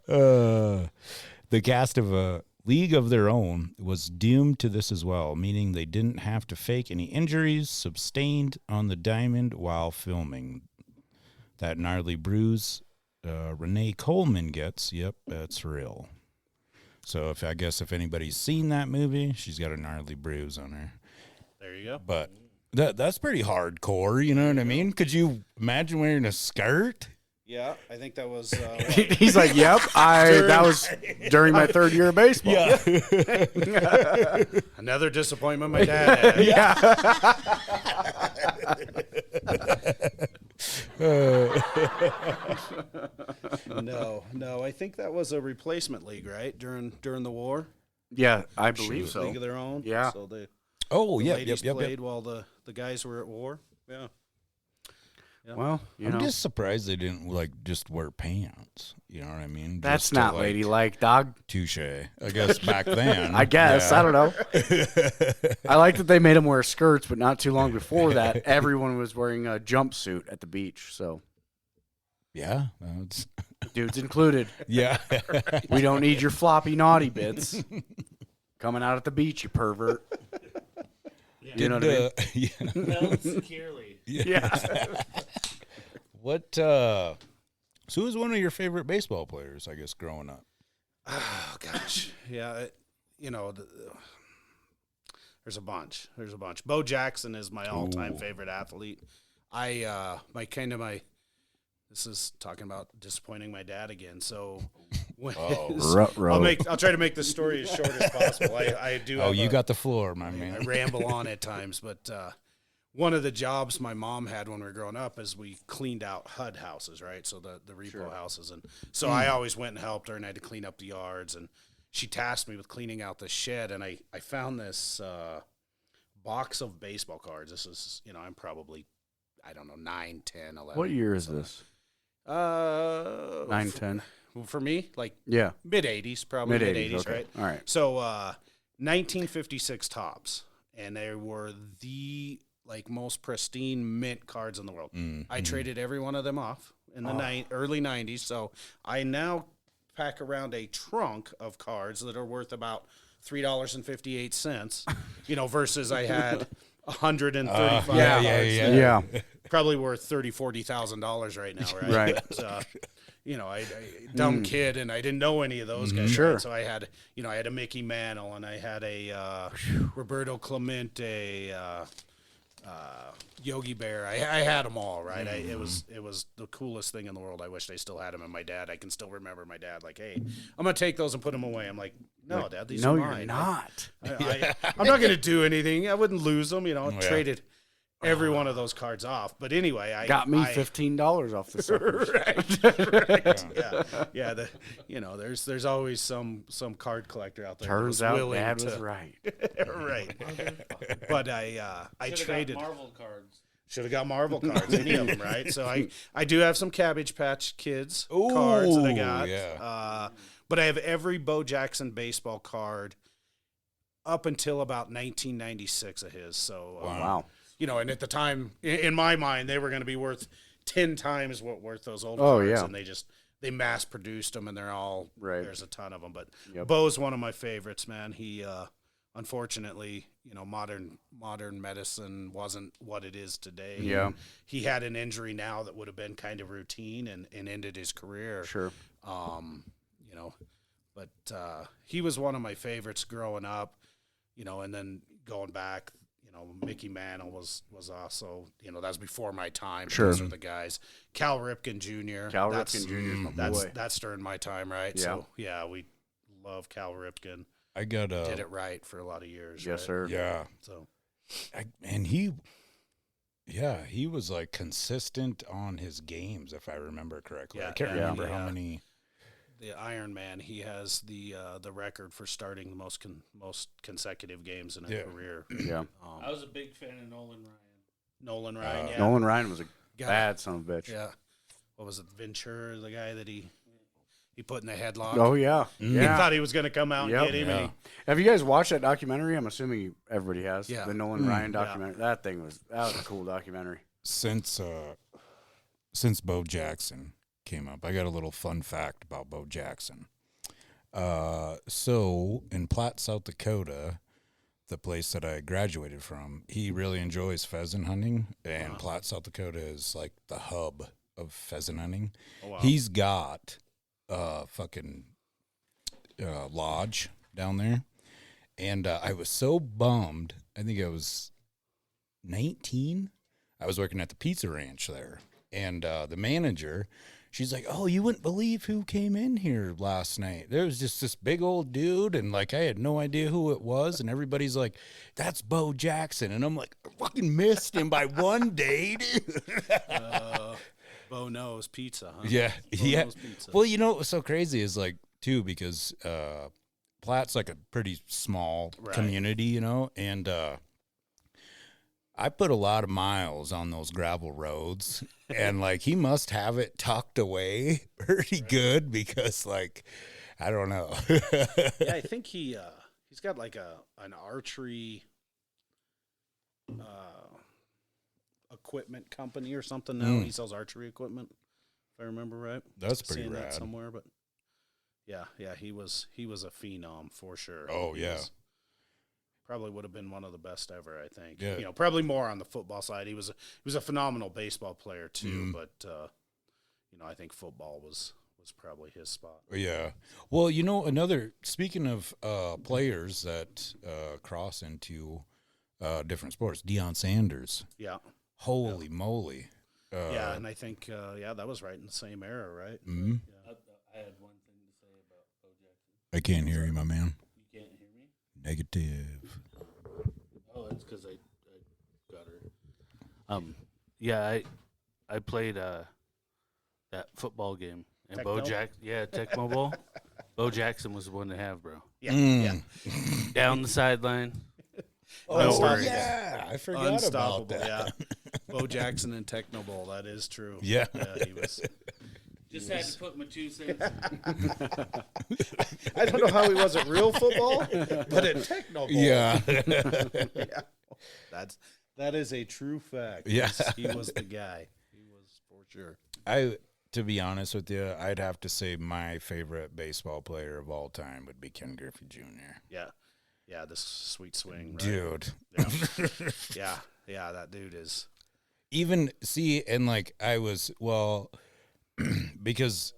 B: The cast of a league of their own was doomed to this as well, meaning they didn't have to fake any injuries sustained on the diamond while filming. That gnarly bruise Renee Coleman gets, yep, that's real. So I guess if anybody's seen that movie, she's got a gnarly bruise on her.
E: There you go.
B: But that's pretty hardcore, you know what I mean? Could you imagine wearing a skirt?
E: Yeah, I think that was.
C: He's like, yep, that was during my third year of baseball.
B: Yeah.
E: Another disappointment my dad had. No, I think that was a replacement league, right? During the war.
C: Yeah, I believe so.
E: League of their own.
C: Yeah.
E: So the
B: Oh, yeah,
E: ladies
B: yep.
E: played while the guys were at war. Yeah.
C: Well, you
B: I'm
C: know,
B: just surprised they didn't like just wear pants. You know what I mean?
C: that's
B: Just to,
C: not
B: like,
C: ladylike, dog.
B: touche. I guess back then.
C: I guess.
B: yeah.
C: I don't know. I like that they made them wear skirts, but not too long before that, everyone was wearing a jumpsuit at the beach. So,
B: Yeah. That's,
C: dudes included.
B: yeah.
C: We don't need your floppy naughty bits coming out at the beach, you pervert. You know what I mean?
B: Yeah.
A: Held securely.
C: Yeah.
B: What? So, who was one of your favorite baseball players? I guess growing up.
E: Oh gosh, yeah. There's a bunch. Bo Jackson is my all-time
B: Ooh.
E: favorite athlete. This is talking about disappointing my dad again. So, I'll try to make this story as short as possible. I do.
B: Oh, you got the floor, my
E: I
B: man.
E: ramble on at times, but one of the jobs my mom had when we were growing up is we cleaned out HUD houses, right? So the repo houses, and so I always went and helped her, and I had to clean up the yards, and she tasked me with cleaning out the shed, and I found this box of baseball cards. This is, I'm probably, I don't know, 9, 10, 11.
C: What year is this? 9, 10.
E: For me, like
C: Yeah.
E: mid-'80s, probably mid-'80s,
C: okay.
E: right?
C: All right.
E: So 1956 tops, and they were the most pristine mint cards in the world. I traded every one of them off in the early 90s, so I now pack around a trunk of cards that are worth about $3.58, versus I had 135 cards
C: Yeah.
E: probably worth $40,000 right now, right?
C: Right.
E: So, I dumb kid, and I didn't know any of those guys.
C: Sure.
E: Right? So I had, I had a Mickey Mantle, and I had a Roberto Clemente, Yogi Bear. I had them all, right? It was the coolest thing in the world. I wished I still had them. And my dad, I can still remember my dad, like, hey, I'm gonna take those and put them away. I'm like, no, Dad, these are mine.
C: You're not.
E: I'm not gonna do anything. I wouldn't lose them. Traded every one of those cards off. But anyway, I
C: Got me $15 off the suckers.
E: right. Yeah. There's always some card collector out there.
C: Turns
E: that was
C: out
E: willing
C: Dad
E: to,
C: was right.
E: right. But I traded.
A: Marvel cards.
E: Should have got Marvel cards, any of them, right? So I do have some Cabbage Patch Kids cards that I got.
B: Yeah.
E: But I have every Bo Jackson baseball card up until about 1996 of his. So
C: Wow.
E: and at the time, in my mind, they were going to be worth 10 times what worth those old
C: Oh,
E: cards.
C: yeah.
E: And they mass produced them, and they're all,
C: Right.
E: there's a ton of them. But
C: Yep.
E: Bo's one of my favorites, man. He, unfortunately, modern medicine wasn't what it is today.
C: Yeah.
E: He had an injury now that would have been kind of routine and ended his career.
C: Sure.
E: But he was one of my favorites growing up, and then going back, Mickey Mantle was also, that was before my time.
C: Sure.
E: Those are the guys. Cal Ripken Jr.
C: Ripken Jr. is my boy.
E: That's during my time, right?
C: Yeah.
E: So, yeah, we love Cal Ripken.
B: I got
E: Did it right for a lot of years.
C: Yes,
E: right?
C: sir.
B: Yeah.
E: So,
B: And he was like consistent on his games, if I remember correctly.
E: Yeah,
B: I can't
E: yeah,
B: remember
E: yeah.
B: how many.
E: the Iron Man, he has the record for starting the most consecutive games in a career.
C: Yeah.
A: I was a big fan of Nolan Ryan.
E: Nolan Ryan, yeah.
C: Nolan Ryan was a
E: Yeah.
C: bad son of a bitch.
E: Yeah. What was it, Ventura, the guy that he put in the headlock?
C: Oh, yeah.
E: He
C: Yeah.
E: thought he was going to come out
C: Yep.
E: and get him. And
C: Have you guys watched that documentary? I'm assuming everybody has.
E: Yeah.
C: The Nolan Ryan documentary. That was a cool documentary.
B: Since Bo Jackson came up, I got a little fun fact about Bo Jackson. So in Platte, South Dakota, the place that I graduated from, he really enjoys pheasant hunting, and Platte, South Dakota is like the hub of pheasant hunting.
E: Oh, wow.
B: He's got a fucking lodge down there, and I was so bummed. I think I was 19. I was working at the pizza ranch there, and the manager, she's like, "Oh, you wouldn't believe who came in here last night. There was just this big old dude, and like I had no idea who it was, and everybody's like, that's Bo Jackson," and I'm like, I fucking missed him by one day, dude.
E: Bo knows pizza, huh?
B: Yeah,
E: Bo
B: yeah.
E: knows pizza.
B: Well, you know what's so crazy is like too, because Platte's like a pretty small
E: Right.
B: community, you know, and I put a lot of miles on those gravel roads, and like he must have it tucked away pretty good because, like, I don't know.
E: Yeah, I think he's got like an archery equipment company or something now. He sells archery equipment, if I remember right.
B: That's pretty
E: Seeing
B: rad.
E: that somewhere, but yeah, he was a phenom for sure.
B: Oh,
E: He
B: yeah.
E: probably would have been one of the best ever, I think.
B: Yeah.
E: You know, probably more on the football side. He was a phenomenal baseball player too, but you know, I think football was probably his spot.
B: Yeah. Well, you know, speaking of players that cross into different sports, Deion Sanders.
E: Yeah.
B: Holy moly.
E: Yeah, and I think that was right in the same era, right?
B: Mm-hmm.
E: Yeah.
A: I had one thing to say about Bo Jackson.
B: I can't hear you, my man.
A: You can't hear me?
B: Negative.
A: Oh, that's because I got her. Yeah, I played that football game. And
E: Tecmo?
A: Tecmo Bowl. Bo Jackson was the one to have, bro.
E: Yeah.
B: Mm.
E: Yeah.
A: Down the sideline.
E: Oh,
A: worries.
B: yeah. I forgot
E: Unstoppable,
B: about that.
E: yeah. Bo Jackson and Techno Bowl, that is true.
B: Yeah.
E: Yeah, he was.
A: Just had to put my 2 cents.
E: I don't know how he wasn't real football, but at Techno Bowl.
B: Yeah.
E: Yeah. That is a true fact.
B: Yeah.
E: He was the guy. He was for sure.
B: To be honest with you, I'd have to say my favorite baseball player of all time would be Ken Griffey Jr.
E: Yeah. Yeah, this sweet swing, right?
B: Dude.
E: Yeah. Yeah, that dude is.
B: Even, see, and like I was, well, because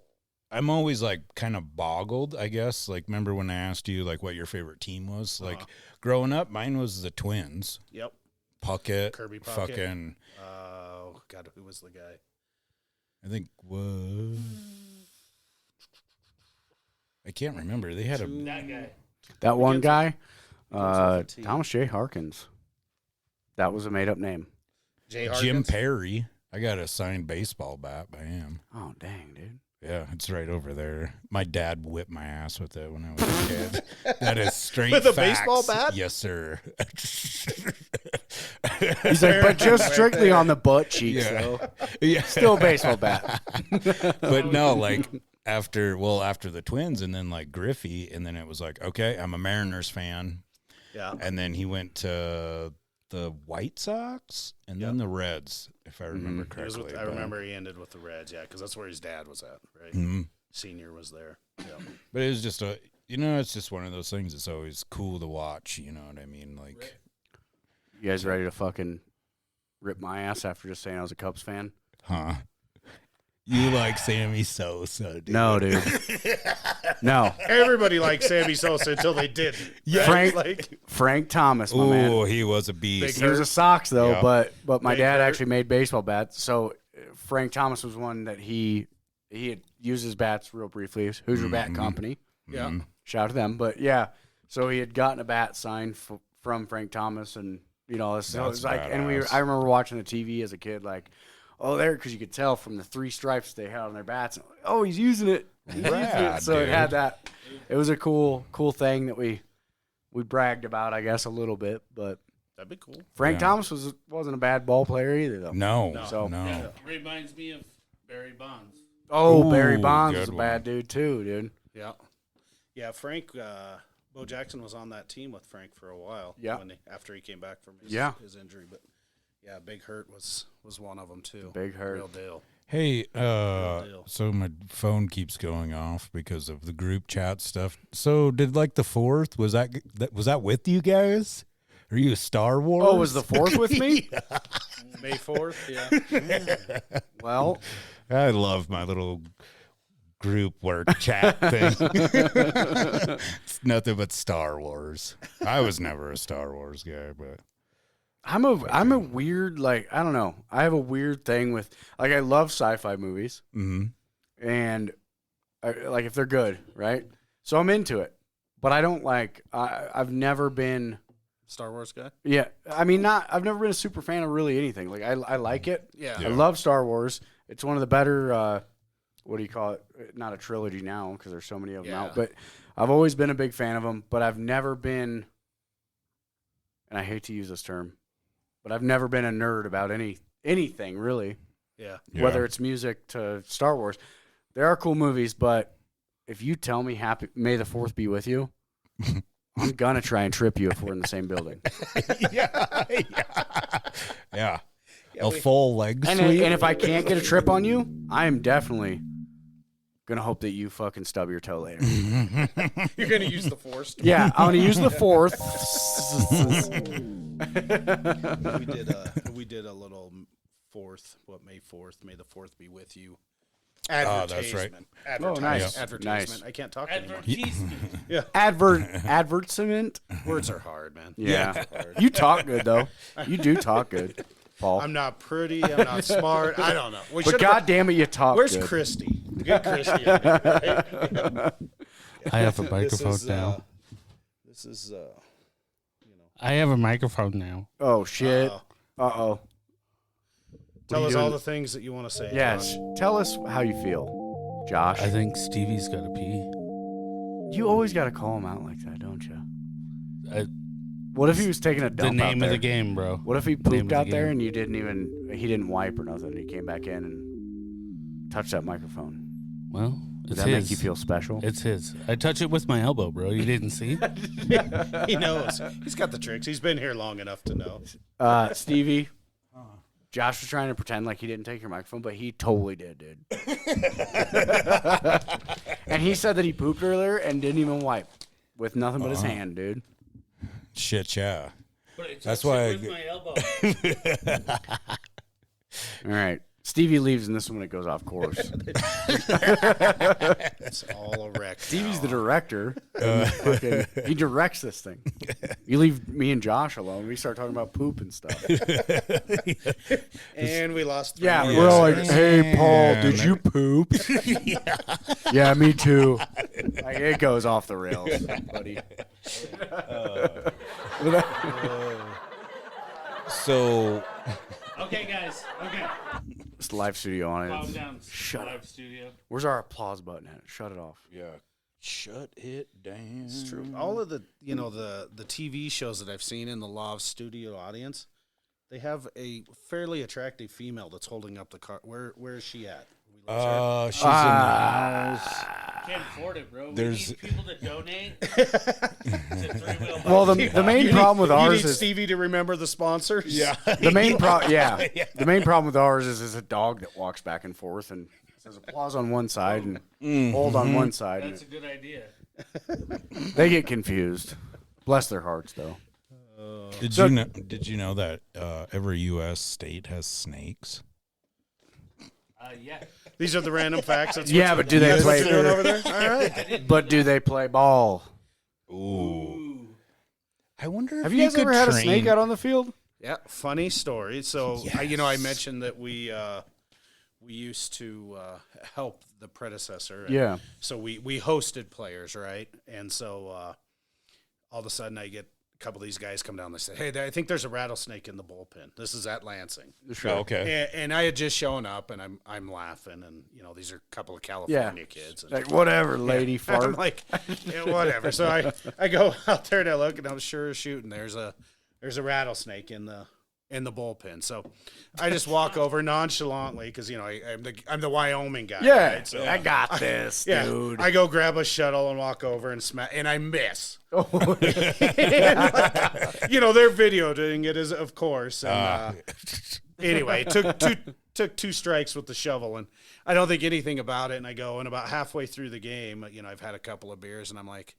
B: I'm always like kind of boggled, I guess. Like, remember when I asked you like what your favorite team was? Like, growing up, mine was the Twins.
E: Yep.
B: Puckett.
E: Kirby Puckett.
B: Fucking,
E: Oh, God, who was the guy?
B: I think, I can't remember. They had
A: That guy.
C: That one guy,
E: with the team.
C: Thomas J. Harkins. That was a made-up name.
E: Jay
B: Jim
E: Harkins?
B: Perry. I got a signed baseball bat by him.
C: Oh, dang, dude.
B: Yeah, it's right over there. My dad whipped my ass with it when I was a kid. That is straight
E: With a
B: facts.
E: baseball bat?
B: Yes, sir.
C: He's like, but just strictly on the butt cheeks,
B: Yeah.
C: though.
B: Yeah.
C: Still a baseball bat.
B: But no, like after the Twins and then like Griffey, and then it was like, okay, I'm a Mariners fan.
E: Yeah.
B: And then he went to the White Sox and then the Reds, if I remember
E: He was
B: correctly.
E: I remember he ended with the Reds, yeah, because that's where his dad was at, right?
B: Mhm.
E: Senior was there. Yeah.
B: But it was just it's just one of those things. It's always cool to watch. You know what I mean? Like,
C: You guys ready to fucking rip my ass after just saying I was a Cubs fan?
B: huh? You like Sammy Sosa, dude?
C: No, dude. No.
E: Everybody liked Sammy Sosa until they didn't.
B: Yeah.
C: Frank,
E: Like,
C: Frank Thomas, my man.
B: Oh, he was a beast.
C: He was a Sox though,
B: Yeah.
C: but my
E: Big
C: dad
E: hurt.
C: actually made baseball bats. So Frank Thomas was one that he had used his bats real briefly. Hoosier Bat Company.
E: yeah.
C: Shout out to them. But yeah, so he had gotten a bat signed from Frank Thomas, and you know, so it was like, and
B: badass.
C: I remember watching the TV as a kid, like, oh, there, because you could tell from the 3 stripes they had on their bats. And, oh, he's using it. He's using
B: Rad,
C: it. So it had
B: dude.
C: that. It was a cool thing that we bragged about, I guess, a little bit. But
E: That'd be cool.
C: Frank
B: Yeah.
C: Thomas wasn't a bad ball player either, though.
B: No,
C: So-
B: no.
A: Yeah, reminds me of Barry Bonds.
C: Oh,
B: Ooh,
C: Barry Bonds
B: good
C: was a
B: one.
C: bad dude too, dude.
E: Yeah. Yeah, Frank, Bo Jackson was on that team with Frank for a while.
C: Yeah.
E: After he came back from his injury. But yeah, Big Hurt was one of them too.
C: Big Hurt.
E: Real deal.
B: Hey,
E: deal.
B: so my phone keeps going off because of the group chat stuff. So did like the 4th, was that with you guys? Are you a Star Wars?
C: Oh, was the 4th with me?
E: May 4th, yeah.
C: Well,
B: I love my little group work chat thing. It's nothing but Star Wars. I was never a Star Wars guy, but
C: I'm a weird, like, I don't know. I have a weird thing with, like, I love sci-fi movies, and like if they're good, right? So I'm into it, but I don't like. I've never been.
E: Star Wars guy?
C: Yeah, I mean, I've never been a super fan of really anything. Like, I like it.
E: Yeah.
C: I love Star Wars. It's one of the better. What do you call it? Not a trilogy now because there's so many of them
E: Yeah.
C: out. But I've always been a big fan of them. But I've never been. And I hate to use this term. but I've never been a nerd about anything really.
E: Yeah.
C: Whether it's music to Star Wars. There are cool movies, but if you tell me May the 4th be with you, I'm going to try and trip you if we're in the same building.
B: Yeah. A full leg
C: And
B: sweep.
C: if I can't get a trip on you, I am definitely going to hope that you fucking stub your toe later.
E: You're going to use the Force?
C: Yeah, I'm going to use the 4th.
E: We did a little 4th, May 4th, May the 4th be with you.
B: That's right.
E: Advertisement.
C: Oh, nice.
E: Advertisement.
C: Nice.
E: I can't talk anymore.
A: Advertisement.
C: Advertisement.
E: Words are hard, man.
C: Yeah. You talk good, though. You do talk good, Paul.
E: I'm not pretty. I'm not smart. I don't know.
C: But God damn it, you talk
E: Where's
C: good.
E: Christy? Get Christy on here, right?
A: I have a microphone now.
E: This is,
A: I have a microphone now.
C: Oh, shit. Uh-oh.
E: Tell us
C: doing?
E: all the things that you want to say.
C: Yes.
E: Josh.
C: Tell us how you feel, Josh.
A: I think Stevie's got to pee.
C: You always got to call him out like that, don't you? What if he was taking a dump
A: The name
C: out
A: of
C: there?
A: the game, bro.
C: What if he
A: Name of
C: pooped
A: the
C: out there
A: game.
C: and he didn't wipe or nothing? He came back in and touched that microphone.
A: Well,
C: Does
A: it's
C: that
A: his.
C: make you feel special?
A: It's his. I touch it with my elbow, bro. You didn't see?
E: He knows. He's got the tricks. He's been here long enough to know.
C: Stevie, Josh was trying to pretend like he didn't take your microphone, but he totally did, dude. And he said that he pooped earlier and didn't even wipe with nothing but his hand, dude.
B: Shit, yeah.
A: But
B: That's why
A: with my elbow.
C: All right. Stevie leaves in this one when it goes off course.
E: It's all a wreck.
C: Stevie's the director. He directs this thing. You leave me and Josh alone. We start talking about poop and stuff.
E: And we lost.
C: Yeah,
E: three
C: we're all like,
E: listeners.
C: "Hey, Paul, did you poop?" Yeah, me too. Like, it goes off the rails, buddy.
B: So,
A: Okay, guys. Okay.
C: It's live studio
A: Calm
C: audience.
A: down.
C: Shut
A: Live
C: up.
A: studio.
C: Where's our applause button at? Shut it off.
B: yeah. Shut it down.
E: It's true. All of the the TV shows that I've seen in the Law Studio audience, they have a fairly attractive female that's holding up the car. Where is she at? We lost her?
B: She's in the house.
A: Can't afford it, bro.
B: There's-
A: We need people to donate to three-wheel.
C: Well, the main problem with
E: You
C: ours
E: need
C: is
E: Stevie to remember the sponsors. Yeah.
C: the main problem. Yeah, the main problem with ours is a dog that walks back and forth and says applause on one side and hold on one side.
A: That's a good idea.
C: They get confused. Bless their hearts, though.
B: Did you know that every U.S. state has snakes?
A: Yeah.
E: These are the random facts. That's
C: Yeah, but do they
E: that's what
C: play?
E: you're doing over there? All right.
C: But do they play ball?
B: Ooh. I wonder if
C: Have you guys
B: could
C: ever had a
B: train-
C: snake out on the field?
E: Yeah, funny story. So I mentioned that we used to help the predecessor. And
C: Yeah.
E: So we hosted players, right? And so all of a sudden I get a couple of these guys come down. They say, "Hey, I think there's a rattlesnake in the bullpen." This is at Lansing.
C: Sure.
B: Oh, okay.
E: And I had just shown up, and I'm laughing, and these are a couple of California kids. And
C: Like, whatever, lady fart.
E: I'm like, yeah, whatever. So I go out there and I look, and I'm sure as shooting. There's a rattlesnake in the bullpen. So I just walk over nonchalantly because I'm the Wyoming guy.
C: Yeah,
E: right? So
C: I got this,
E: yeah,
C: dude.
E: I go grab a shuttle and walk over and smack, and I miss.
C: Oh,
E: They're videoing it as of course. And, anyway, it took two strikes with the shovel, and I don't think anything about it. And I go, and about halfway through the game, I've had a couple of beers, and I'm like,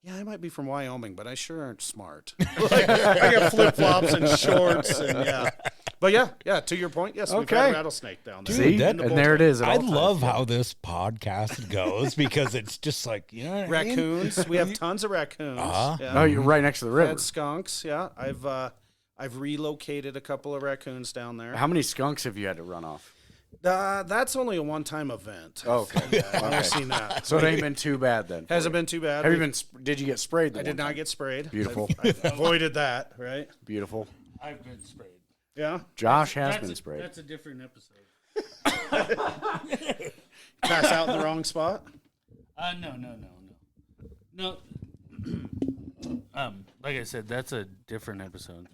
E: yeah, I might be from Wyoming, but I sure aren't smart. Like, I got flip flops and shorts, and yeah. But yeah. To your point, yes, we've had
C: Okay.
E: a rattlesnake down there.
C: See,
B: that-
C: and there it is. at
B: I
C: all times.
B: love how this podcast goes because it's just like, you know what I mean?
E: Raccoons. We have tons of raccoons. Yeah.
C: Oh, you're right next to the river.
E: Had skunks. Yeah, I've relocated a couple of raccoons down there.
C: How many skunks have you had to run off?
E: That's only a one-time event.
C: Oh, okay.
E: I've never seen that.
C: So it ain't been too bad then.
E: Hasn't been too bad.
C: Have you been? Did you get sprayed?
E: I did not get sprayed.
C: Beautiful.
E: I've avoided that. Right.
C: Beautiful.
A: I've been sprayed.
E: Yeah.
C: Josh has been sprayed.
A: That's a different episode.
E: Pass out in the wrong spot.
A: No. Like I said, that's a different episode.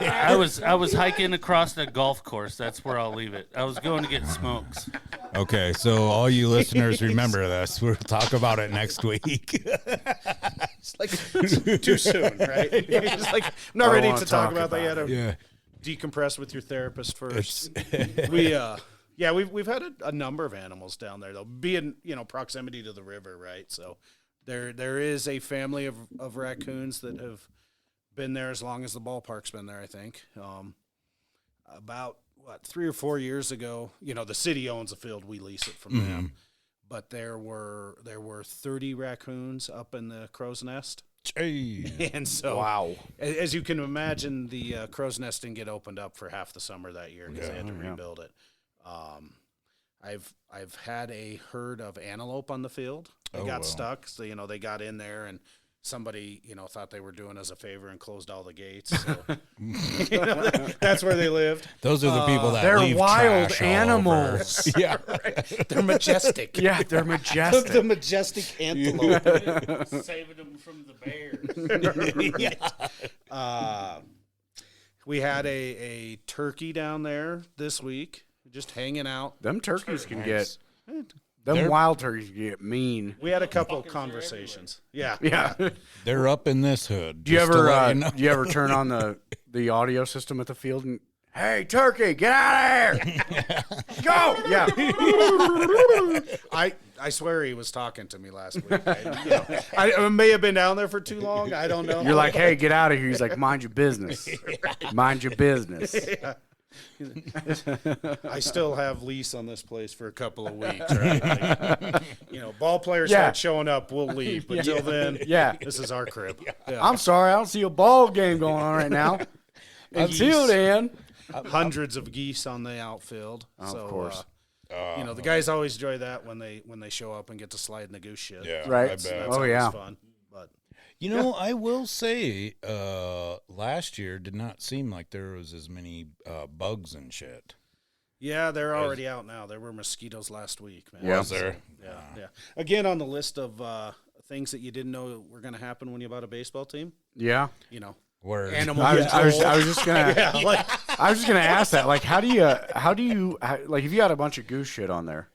A: I was hiking across the golf course. That's where I'll leave it. I was going to get smokes.
B: Okay, so all you listeners remember this. We'll talk about it next week.
E: It's like too soon, right? It's like I'm not ready to talk about that yet.
B: Yeah.
E: Decompress with your therapist first. We've had a number of animals down there though, being proximity to the river, right? So there is a family of raccoons that have been there as long as the ballpark's been there. I think about 3 or 4 years ago, the city owns a field, we lease it from them, but there were 30 raccoons up in the crow's nest.
B: Hey.
E: And so,
C: Wow.
E: as you can imagine, the crow's nest didn't get opened up for half the summer that year because they had to rebuild it. I've had a herd of antelope on the field. They got stuck, so they got in there, and somebody thought they were doing us a favor and closed all the gates. So that's where they lived.
B: Those are the people that
C: They're
B: leave
C: wild
B: trash all
C: animals.
B: over. Yeah.
E: They're majestic.
C: Yeah, they're majestic.
E: The majestic antelope.
A: Saving them from the bears.
E: We had a turkey down there this week, just hanging out.
C: Them turkeys can get. Them
B: They're-
C: wild turkeys can get mean.
E: We had a couple conversations. Yeah.
C: Yeah.
B: They're up in this hood.
C: Do you
B: just to
C: ever
B: let you know.
C: do you ever turn on the audio system at the field and hey turkey, get out of here, go? Yeah.
E: I swear he was talking to me last week. I may have been down there for too long. I don't know.
C: You're like, hey, get out of here. He's like, mind your business. Mind your business.
E: I still have lease on this place for a couple of weeks. Right? Like, ball players start showing up, we'll leave. But until then, this is our crib. Yeah.
C: I'm sorry, I don't see a ball game going on right now. Until then,
E: Hundreds of geese on the outfield. So,
C: of course.
E: The guys always enjoy that when they show up and get to slide in the goose shit.
B: Yeah,
C: Right.
B: I bet.
E: That's
C: Oh,
E: always
C: yeah.
E: fun. But
B: I will say, last year did not seem like there was as many bugs and shit.
E: yeah, they're already out now. There were mosquitoes last week, man.
C: Yeah.
B: Was there?
E: Yeah. Again, on the list of things that you didn't know were going to happen when you bought a baseball team,
C: yeah.
B: Where
E: animal
C: I was
E: control.
C: just gonna I was just gonna ask that. Like, how do you like if you got a bunch of goose shit on there?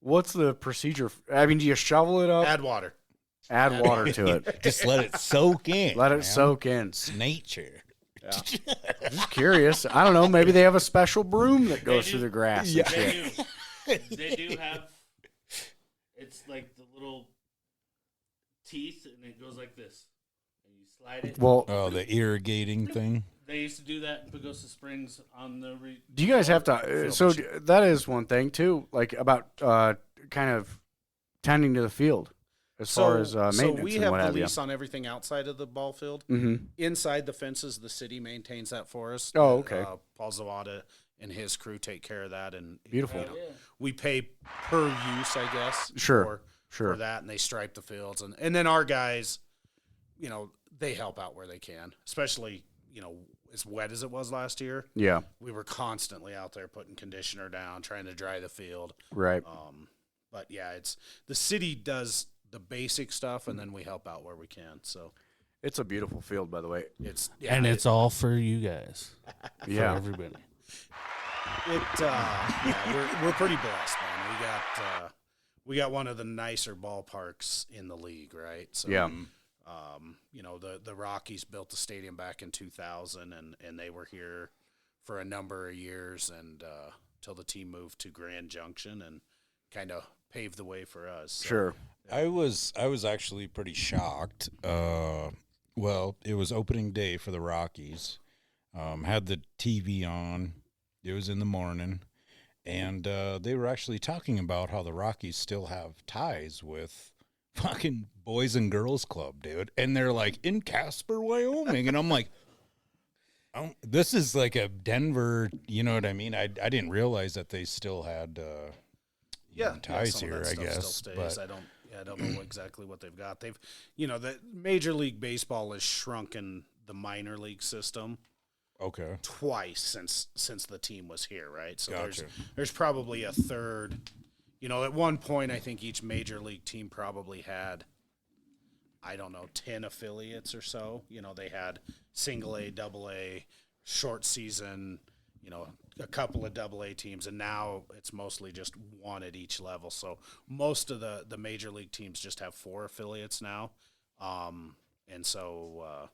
C: What's the procedure? I mean, do you shovel it up?
E: Add water.
C: Add water to it.
B: just let it soak in.
C: Let it
B: man.
C: soak in.
B: It's nature.
C: Just curious. I don't know. Maybe they have a special broom that goes
A: do.
C: through the grass and shit.
A: They do have. It's like the little teeth, and it goes like this, and you slide it.
C: Well,
B: Oh, the irrigating thing.
A: They used to do that in Pagosa Springs on the.
C: do you guys have to? So that is one thing too. Like about kind of tending to the field as far as maintenance
E: so we
C: and
E: have
C: what
E: the
C: have you.
E: lease on everything outside of the ball field.
C: Mm-hmm.
E: Inside the fences, the city maintains that for us.
C: Oh, okay.
E: Paul Zawada and his crew take care of that, and
C: Beautiful.
E: we pay per use, I guess.
C: Sure.
E: For that, and they stripe the fields, and then our guys, they help out where they can, especially as wet as it was last year.
C: Yeah.
E: We were constantly out there putting conditioner down, trying to dry the field.
C: Right.
E: But yeah, it's the city does the basic stuff, and then we help out where we can. So
C: It's a beautiful field, by the way.
E: it's
A: And it's all for you guys.
C: Yeah.
A: For everybody.
E: We're pretty blessed, man. We got one of the nicer ballparks in the league, right? So
C: Yeah.
E: the Rockies built the stadium back in 2000, and they were here for a number of years, and till the team moved to Grand Junction and kind of paved the way for us. So,
C: Sure.
B: I was actually pretty shocked. Well, it was opening day for the Rockies. Had the TV on. It was in the morning, and they were actually talking about how the Rockies still have ties with fucking Boys and Girls Club, dude. And they're like in Casper, Wyoming, and I'm like, this is like a Denver. You know what I mean? I didn't realize that they still had ties
E: some of
B: here.
E: that
B: I
E: stuff
B: guess,
E: still
B: but
E: stays. I don't know exactly what they've got. They've, the Major League Baseball has shrunken the minor league system
B: okay.
E: twice since the team was here, right? So
B: Gotcha.
E: there's probably a third. At one point, I think each major league team probably had I don't know, 10 affiliates or so. You know, they had single A, double A, short season, you know, a couple of double A teams, and now it's mostly just one at each level. So most of the major league teams just have 4 affiliates now. And so,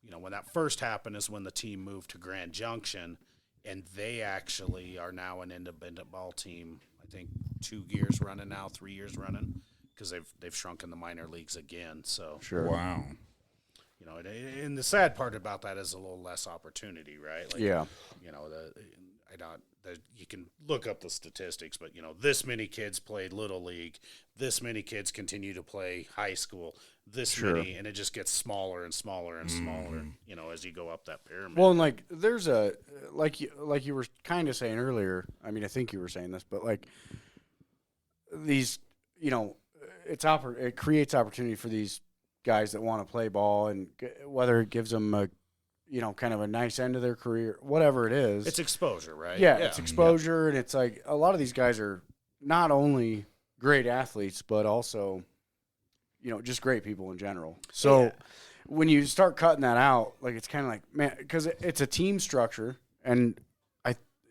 E: you know, when that first happened is when the team moved to Grand Junction, and they actually are now an independent ball team. I think 2 years running now, 3 years running, because they've shrunk in the minor leagues again. So
C: Sure.
B: Wow.
E: you know, and the sad part about that is a little less opportunity, right? Like,
C: Yeah.
E: You know, you can look up the statistics, but you know, this many kids played little league, this many kids continue to play high school, this many, and it just gets smaller and smaller and smaller. You know, as you go up that pyramid.
C: Well, and like there's a like you were kind of saying earlier. I mean, I think you were saying this, but like these, you know, it creates opportunity for these guys that want to play ball, and whether it gives them a, you know, kind of a nice end of their career, whatever it is.
E: It's exposure, right?
C: Yeah, it's exposure, and it's like a lot of these guys are not only great athletes, but also, you know, just great people in general. So when you start cutting that out, like it's kind of like, man, because it's a team structure, and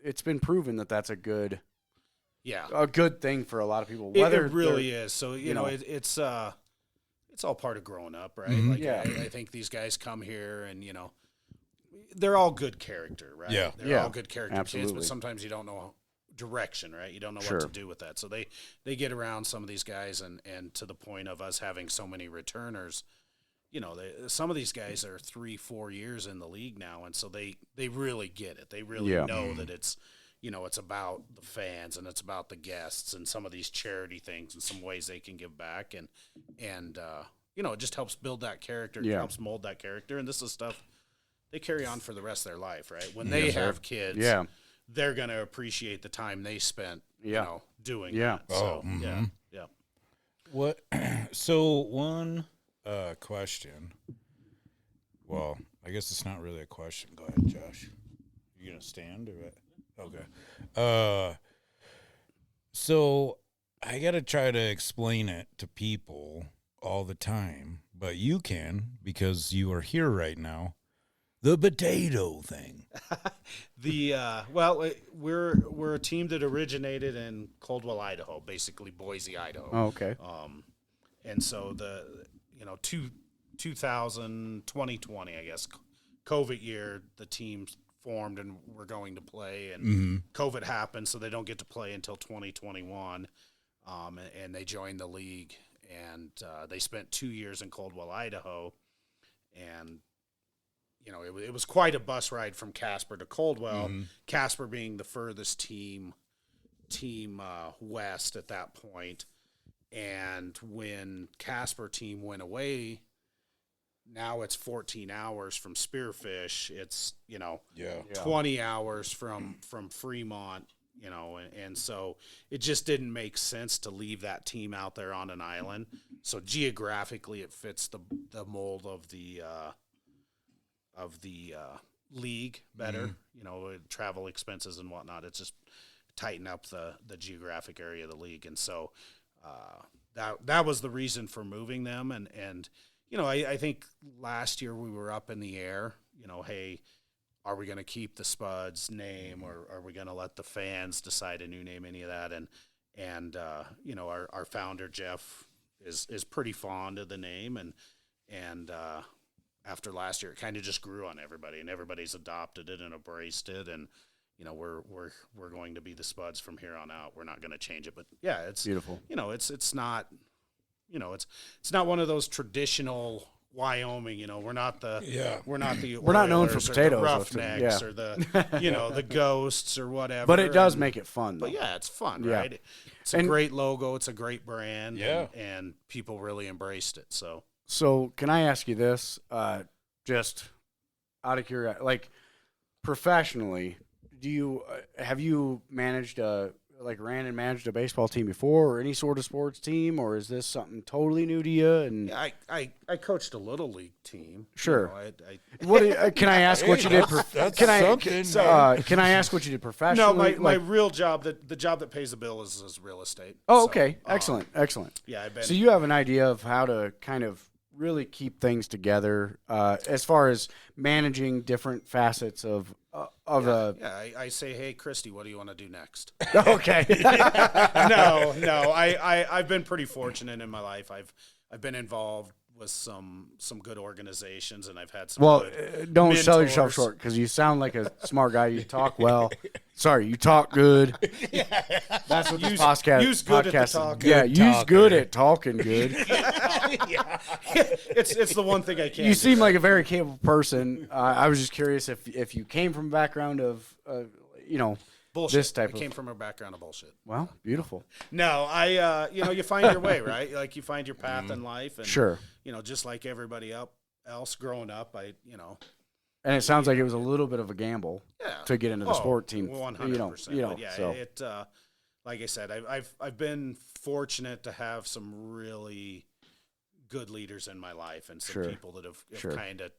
C: it's been proven that that's a good thing for a lot of people.
E: It really is. So you know, it's all part of growing up, right? Like I think these guys come here, and you know, they're all good character, right?
B: Yeah.
E: They're all good character
C: absolutely.
E: kids, but sometimes you don't know direction, right? You don't know what to do with that. So they get around some of these guys, and to the point of us having so many returners, you know, some of these guys are 3-4 years in the league now, and so they really get it. They really know that it's, you know, it's about the fans and it's about the guests and some of these charity things and some ways they can give back, and you know, it just helps build that character, it helps mold that character, and this is stuff they carry on for the rest of their life, right? When they have kids, they're going to appreciate the time they spent, you know, doing that. So, yeah.
B: What? So one question. Well, I guess it's not really a question. Go ahead, Josh. You gonna stand or what? Okay. So I gotta try to explain it to people all the time, but you can because you are here right now. The potato thing.
E: We're a team that originated in Caldwell, Idaho, basically Boise, Idaho.
C: Oh, okay.
E: And so 2020, I guess, COVID year, the team formed and we're going to play, and COVID happened, so they don't get to play until 2021. And they joined the league, and they spent 2 years in Caldwell, Idaho, and you know, it was quite a bus ride from Casper to Caldwell. Casper being the furthest team west at that point. And when Casper team went away, now it's 14 hours from Spearfish. It's, you know, 20 hours from Fremont, you know, and so it just didn't make sense to leave that team out there on an island. So geographically, it fits the mold of the league better, you know, travel expenses and whatnot. It's just tighten up the geographic area of the league. And so that was the reason for moving them. And you know, I think last year we were up in the air, you know, hey, are we going to keep the Spuds name, or are we going to let the fans decide a new name, any of that? And you know, our founder, Jeff, is pretty fond of the name, and after last year, it kind of just grew on everybody, and everybody's adopted it and embraced it. And, you know, we're going to be the Spuds from here on out. We're not going to change it. But yeah, it's
C: beautiful.
E: You know, it's not, you know, it's not one of those traditional Wyoming, you know, we're not known for potatoes, or the Roughnecks or the, you know, the Ghosts or whatever.
C: But it does make it fun, though.
E: But yeah, it's fun, right? It's a great logo. It's a great brand.
B: Yeah.
E: And people really embraced it.
C: So can I ask you this, just out of curiosity, like professionally, have you managed ran and managed a baseball team before, or any sort of sports team, or is this something totally new to you? And
E: yeah, I coached a little league team.
C: Sure.
E: You know,
C: can I ask what you did? Can I ask what you did professionally?
E: No, my real job, the job that pays the bill is real estate.
C: Oh, okay, excellent.
E: Yeah,
C: So you have an idea of how to kind of really keep things together as far as managing different facets of a.
E: Yeah, I say, hey, Christy, what do you want to do next?
C: Okay.
E: No. I've been pretty fortunate in my life. I've been involved with some good organizations, and I've had some.
C: Well,
E: good
C: don't sell
E: mentors.
C: yourself short because you sound like a smart guy. You talk well. Sorry, you talk good. That's what this podcast.
E: Use good at the
C: podcast.
E: talking.
C: Yeah,
B: Good
C: use
B: talker.
C: good at talking good.
E: It's the one thing I can't.
C: You
E: do,
C: seem
E: right?
C: like a very capable person. I was just curious if you came from a background of
E: bullshit.
C: this type
E: I
C: of.
E: came from a background of bullshit.
C: Well, beautiful.
E: No, you find your way, right? Like you find your path in life, and
C: Sure.
E: just like everybody else growing up,
C: And it sounds like it was a little bit of a gamble to get into the sport team.
E: 100%. But yeah,
C: so.
E: it like I said, I've been fortunate to have some really good leaders in my life and some
C: Sure.
E: people that have
C: Sure.
E: kind of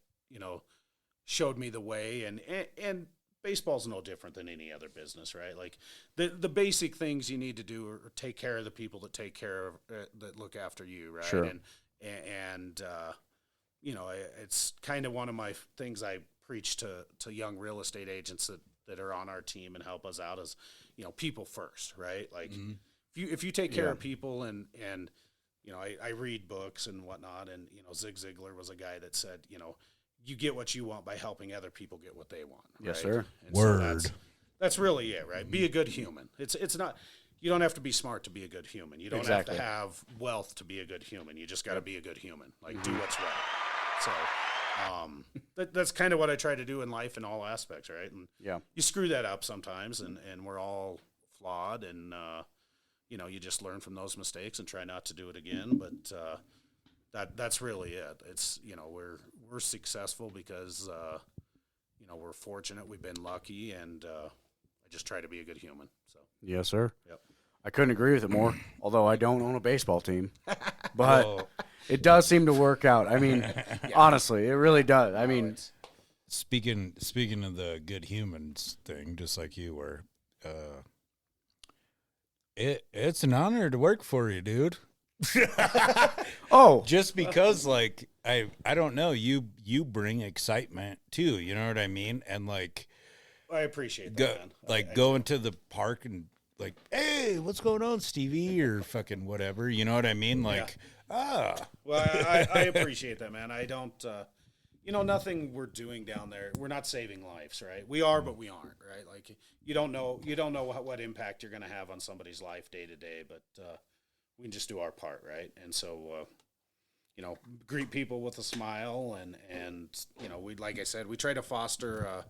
E: showed me the way, and baseball's no different than any other business, right? Like the basic things you need to do are take care of the people that take care of that look after you, right?
C: Sure.
E: And it's kind of one of my things I preach to young real estate agents that are on our team and help us out is, people first, right? Like if you take care of people and I read books and whatnot, and Zig Ziglar was a guy that said, you get what you want by helping other people get what they want.
C: Yes,
E: right?
C: sir.
E: And
B: Word.
E: So that's really it, right? Be a good human. It's not. You don't have to be smart to be a good human. You don't
C: Exactly.
E: have to have wealth to be a good human. You just got to be a good human. Like do what's right. So that's kind of what I try to do in life in all aspects, right? And
C: Yeah.
E: you screw that up sometimes, and we're all flawed, and you just learn from those mistakes and try not to do it again. But that's really it. It's we're successful because we're fortunate. We've been lucky, and I just try to be a good human. So
C: Yes, sir.
E: Yep.
C: I couldn't agree with it more, although I don't own a baseball team. But it does seem to work out. I mean, honestly, it really does. I mean,
B: Speaking of the good humans thing, just like you were, it's an honor to work for you, dude.
C: oh,
B: Just because, like, I don't know, you bring excitement too. You know what I mean? And like,
E: I appreciate that,
B: go
E: man.
B: like
E: I
B: going to the park and like, hey, what's going on, Stevie, or fucking whatever. You know what I mean? Like,
E: Well, I appreciate that, man. I don't, nothing we're doing down there. We're not saving lives, right? We are, but we aren't, right? Like you don't know what impact you're going to have on somebody's life day to day, but we can just do our part, right? And so, greet people with a smile, and like I said, we try to foster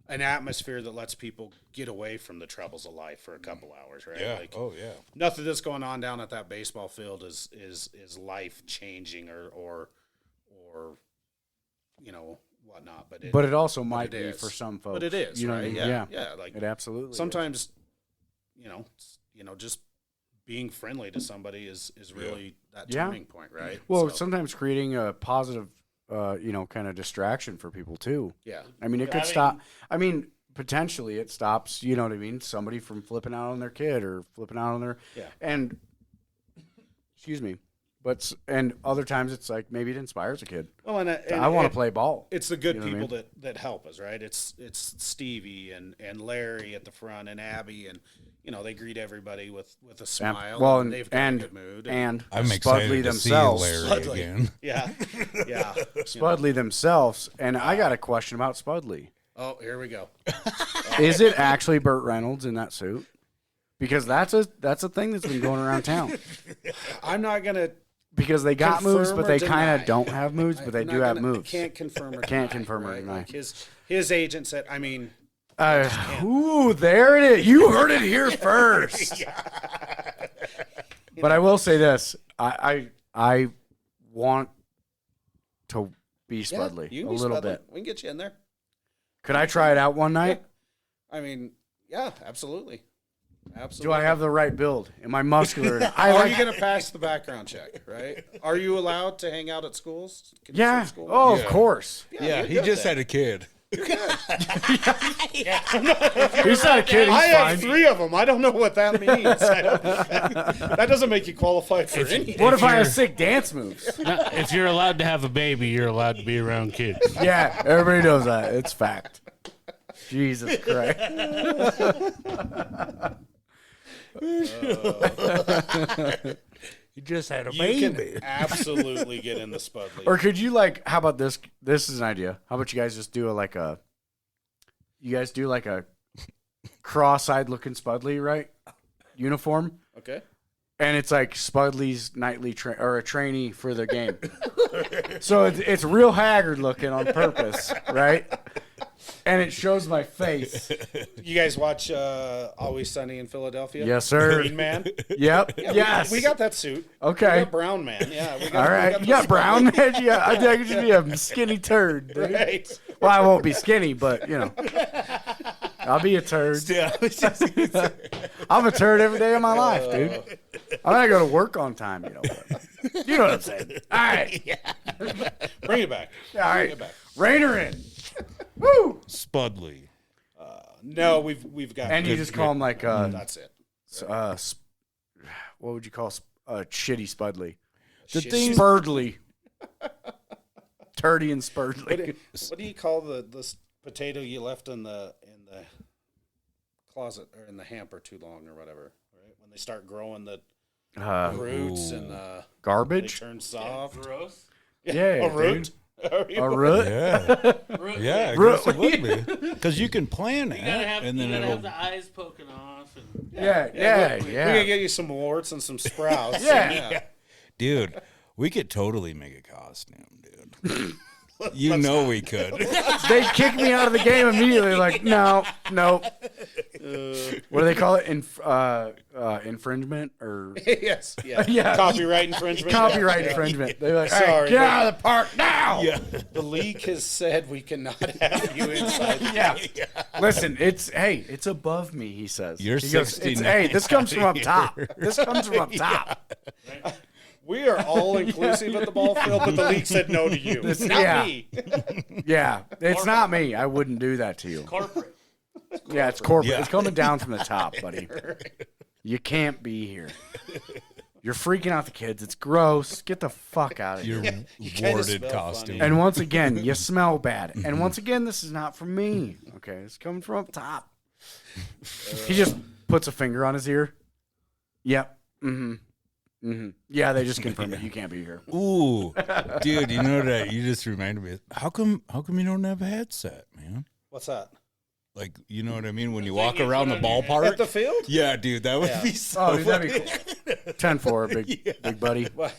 E: an atmosphere that lets people get away from the troubles of life for a couple hours, right?
B: yeah,
E: Like,
B: oh yeah,
E: nothing that's going on down at that baseball field is life changing or whatnot.
C: but it also might
E: it
C: be
E: is.
C: for some folks.
E: But it is,
C: You know what I
E: right?
C: mean?
E: Yeah. Like
C: It absolutely is.
E: sometimes, just being friendly to somebody is really that
C: Yeah.
E: turning point, right?
C: Well,
E: So,
C: sometimes creating a positive, kind of distraction for people too.
E: yeah.
C: I mean, it could stop. I mean, potentially it stops. You know what I mean? Somebody from flipping out on their kid or flipping out on their.
E: Yeah.
C: And excuse me, and other times it's like maybe it inspires a kid.
E: Well, and
C: I want to play ball.
E: It's the good
C: You know what I
E: people that help us, right? It's Stevie and Larry at the front and Abby, and they greet everybody with a smile.
C: Well,
E: and they've got a good mood.
C: and
B: I'm
C: Spudley
B: excited to see
C: themselves.
B: Larry
E: Spudley.
B: again.
E: yeah.
C: Spudley themselves, and I got a question about Spudley.
E: Oh, here we go.
C: Is it actually Burt Reynolds in that suit? Because that's a thing that's been going around town.
E: I'm not gonna
C: Because they got
E: confirm
C: moves, but
E: or
C: they
E: deny.
C: kind of don't have moves, but they
E: I'm
C: do
E: not
C: have
E: gonna- I
C: moves.
E: Can't confirm or
C: Can't
E: deny,
C: confirm or
E: right?
C: deny.
E: Like his agent said. I mean,
C: Ooh, there it is. You heard it here first. But I will say this: I want to be Spudley
E: you
C: a
E: can be
C: little
E: Spudley.
C: bit.
E: We can get you in there.
C: Could I try it out one night?
E: I mean, yeah, absolutely.
C: Do I have the right build? Am I muscular?
E: Are you going to pass the background check? Right? Are you allowed to hang out at schools?
C: Yeah.
E: School?
C: Oh,
B: Yeah.
C: of course.
B: Yeah,
E: you're
B: he
E: good
B: just
E: then.
B: had a kid.
C: He's not a kid. He's
E: I have
C: fine.
E: 3 of them. I don't know what that means. That doesn't make you qualified for anything.
C: What if I have sick dance moves?
A: No, if you're allowed to have a baby, you're allowed to be around kids.
C: Yeah, everybody knows that. It's fact. Jesus Christ.
B: You just had a
E: You can absolutely get in the Spud League.
C: Or could you how about this? This is an idea. How about you guys just do a cross-eyed looking Spudley, right? Uniform.
E: Okay.
C: And it's like Spudley's nightly or a trainee for the game. So it's real haggard looking on purpose, right? And it shows my face.
E: You guys watch Always Sunny in Philadelphia?
C: Yes, sir.
E: Green Man?
C: Yep.
E: Yeah,
C: yes.
E: We got that suit.
C: Okay.
E: We got Brown Man. Yeah. We got,
C: All right.
E: We
C: You got
E: the
C: brown man? Yeah, I think I could be a skinny turd, dude.
E: Right.
C: Well, I won't be skinny, but, I'll be a turd. I'm a turd every day of my life, dude. I'm going to go to work on time, but you know what I'm saying. All right.
E: Bring it back.
C: All right.
E: Bring it back.
C: Rainer in. Woo!
B: Spudley.
E: No, we've got.
C: And you just call him like,
E: That's it.
C: what would you call shitty Spudley?
E: The
C: thing. Spurdley. Turdy and Spurdley.
E: What do you call the potato you left in the closet or in the hamper too long or whatever? Right when they start growing the roots and they
C: Garbage?
E: turn soft.
A: Gross.
C: Yeah,
E: A root.
C: dude. A root?
B: Yeah. Yeah, I guess it would be. Because you can plan it,
A: You gotta have,
B: and then
A: you gotta
B: it'll.
A: have the eyes poking off. And,
C: Yeah.
E: We can get you some warts and some sprouts.
C: Yeah.
B: Dude, we could totally make a costume, dude. You know we could.
C: They kicked me out of the game immediately. Like, no. What do they call it? Infringement or
E: Yes. Yeah.
C: Yeah.
E: Copyright infringement.
C: copyright
E: Yeah.
C: infringement? They're like,
E: Sorry,
C: sorry, get out of the park now.
B: Yeah.
E: The league has said we cannot have you inside.
C: Yeah. Listen, it's above me. He says.
B: You're
C: He goes,
B: 69.
C: Hey, this comes from up top. This comes from up top.
E: We are all inclusive at the ball field, but the league said no to you. Not
C: yeah.
E: me.
C: Yeah, it's not me. I wouldn't do that to you.
A: corporate.
C: Yeah, it's corporate.
B: Yeah.
C: It's coming down from the top, buddy. You can't be here. You're freaking out the kids. It's gross. Get the fuck out of here.
B: Your
E: You kinda
B: warded
E: smell
B: costume.
E: funny.
C: And once again, you smell bad. And once again, this is not from me. Okay, it's coming from up top. He just puts a finger on his ear. Yep. Mm-hmm. Mm-hmm. Yeah, they just confirmed it. You can't be here.
B: Ooh, dude, you know that you just reminded me. How come you don't have a headset, man?
E: What's that?
B: Like, you know what I mean? When you
A: thing
B: walk
A: you
B: around the
A: put on your
B: ballpark?
E: At the field?
B: Yeah, dude, that would
E: Yeah.
B: be so
C: Oh, dude,
B: funny.
C: that'd be cool. 10-4, big buddy.
E: Well,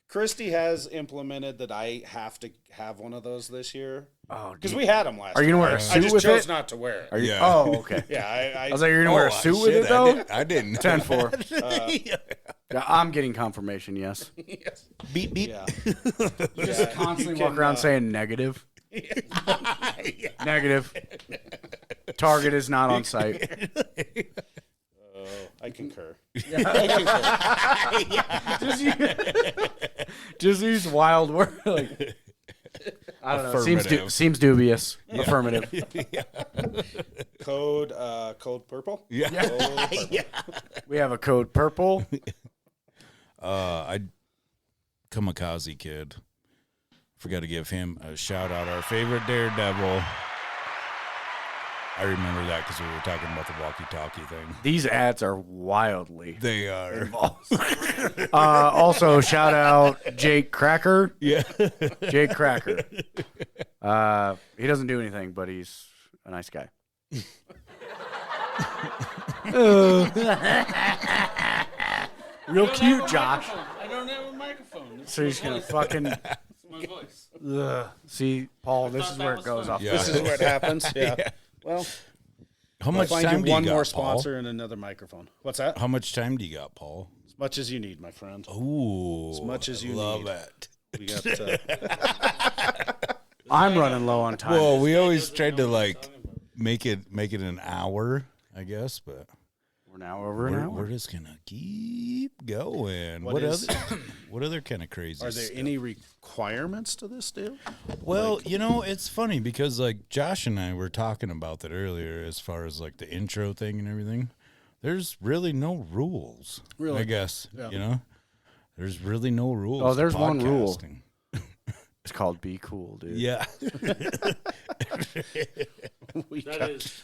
E: Christy has implemented that I have to have one of those this year.
C: Oh,
E: Because
C: dude.
E: we had them last
C: Are you gonna wear a
E: year.
C: suit
E: I just
C: with
E: chose
C: it?
E: not to wear it.
C: Are you?
B: Yeah.
C: Oh, okay.
E: Yeah,
C: I was like, you're gonna wear a suit with it though?
B: I didn't.
C: 10-4. Yeah, I'm getting confirmation. Yes.
E: yes.
B: Beep beep.
E: Yeah.
C: You just constantly walk around saying negative. Negative. Target is not on site.
E: I concur.
C: Just use wild word. Like, I don't know.
B: Affirmative.
C: Seems dubious. Affirmative.
E: Code purple.
B: Yeah.
E: Code purple.
C: We have a code purple.
B: I Kamikaze Kid. Forgot to give him a shout out. Our favorite Daredevil. I remember that because we were talking about the walkie-talkie thing.
C: These ads are wildly.
B: They are.
C: Also, shout out Jake Cracker.
B: Yeah.
C: Jake Cracker. He doesn't do anything, but he's a nice guy. Real cute, Josh.
A: I don't have a microphone.
C: So he's gonna fucking
A: It's my voice.
C: see, Paul. This
A: thought
C: is
A: that
C: where it
A: was
C: goes
A: fun.
C: off.
B: Yeah.
E: This is where it happens. Yeah. Well,
B: How
E: I'll
B: much
E: find
B: time
E: you
B: do
E: one
B: you got,
E: more
B: Paul?
E: sponsor and another microphone. What's that?
B: How much time do you got, Paul?
E: As much as you need, my friend.
B: Ooh.
E: As much as you
B: love
E: need.
B: it.
E: We got.
C: I'm running low on time.
B: Well, we always tried to like make it an hour, I guess, but
C: We're now over an hour.
B: We're just gonna keep going.
E: What is-
B: What other kind of crazy?
E: Are there
B: stuff?
E: any requirements to this deal?
B: Well, it's funny because like Josh and I were talking about that earlier, as far as like the intro thing and everything. There's really no rules.
E: Really?
B: I guess
E: Yeah.
B: There's really no rules.
C: Oh,
B: to
C: there's one rule.
B: podcasting.
C: It's called Be Cool, dude.
B: Yeah.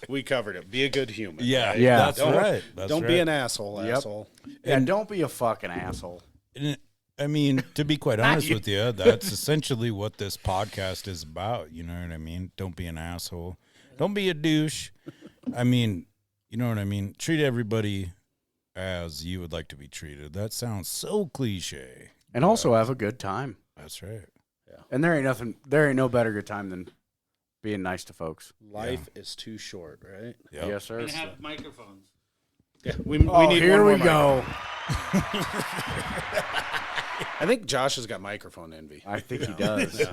E: We covered it. Be a good human.
B: Yeah.
E: right?
C: Yeah.
B: That's
E: Don't-
B: right. That's
E: Don't
B: right.
E: be an asshole.
C: Yep.
E: Asshole.
C: Yeah, don't be a fucking asshole.
B: And I mean, to be quite honest with you, that's essentially what this podcast is about. You know what I mean? Don't be an asshole. Don't be a douche. I mean, you know what I mean? Treat everybody as you would like to be treated. That sounds so cliche.
C: And also have a good time.
B: That's right.
C: And there ain't no better good time than being nice to folks.
E: Life is too short, right?
B: Yep.
C: Yes, sir.
A: And have microphones.
E: Yeah. We need
C: here
E: one
C: we
E: more
C: go.
E: I think Josh has got microphone envy.
C: I think he does.
E: Yeah.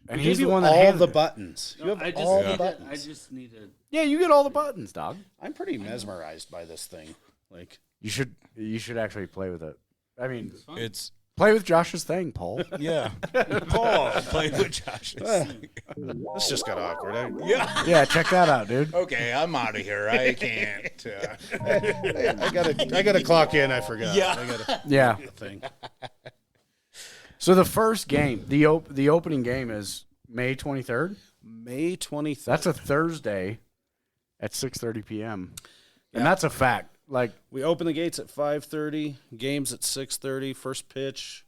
C: And
E: He
C: he's
E: gave
C: the
E: you
C: one that
E: all
C: handed
E: the
C: it.
E: buttons. You have
A: I just
E: all
A: need
E: the
A: to-
E: buttons.
A: I just need to.
C: Yeah, you get all the buttons, dog.
E: I'm pretty mesmerized by this thing. Like,
C: You should actually play with it. I mean,
B: It's
C: play with Josh's thing, Paul.
B: yeah. Paul, play with Josh.
E: this just got awkward.
C: Yeah, check that out, dude.
B: Okay, I'm out of here. I can't.
E: I gotta clock in. I forgot.
B: Yeah.
E: I got
C: Yeah.
E: a thing.
C: So the first game, the opening game is May 23rd.
E: May 23rd.
C: That's a Thursday at 6:30 p.m. And that's a fact. Like,
E: We open the gates at 5:30. Games at 6:30. First pitch.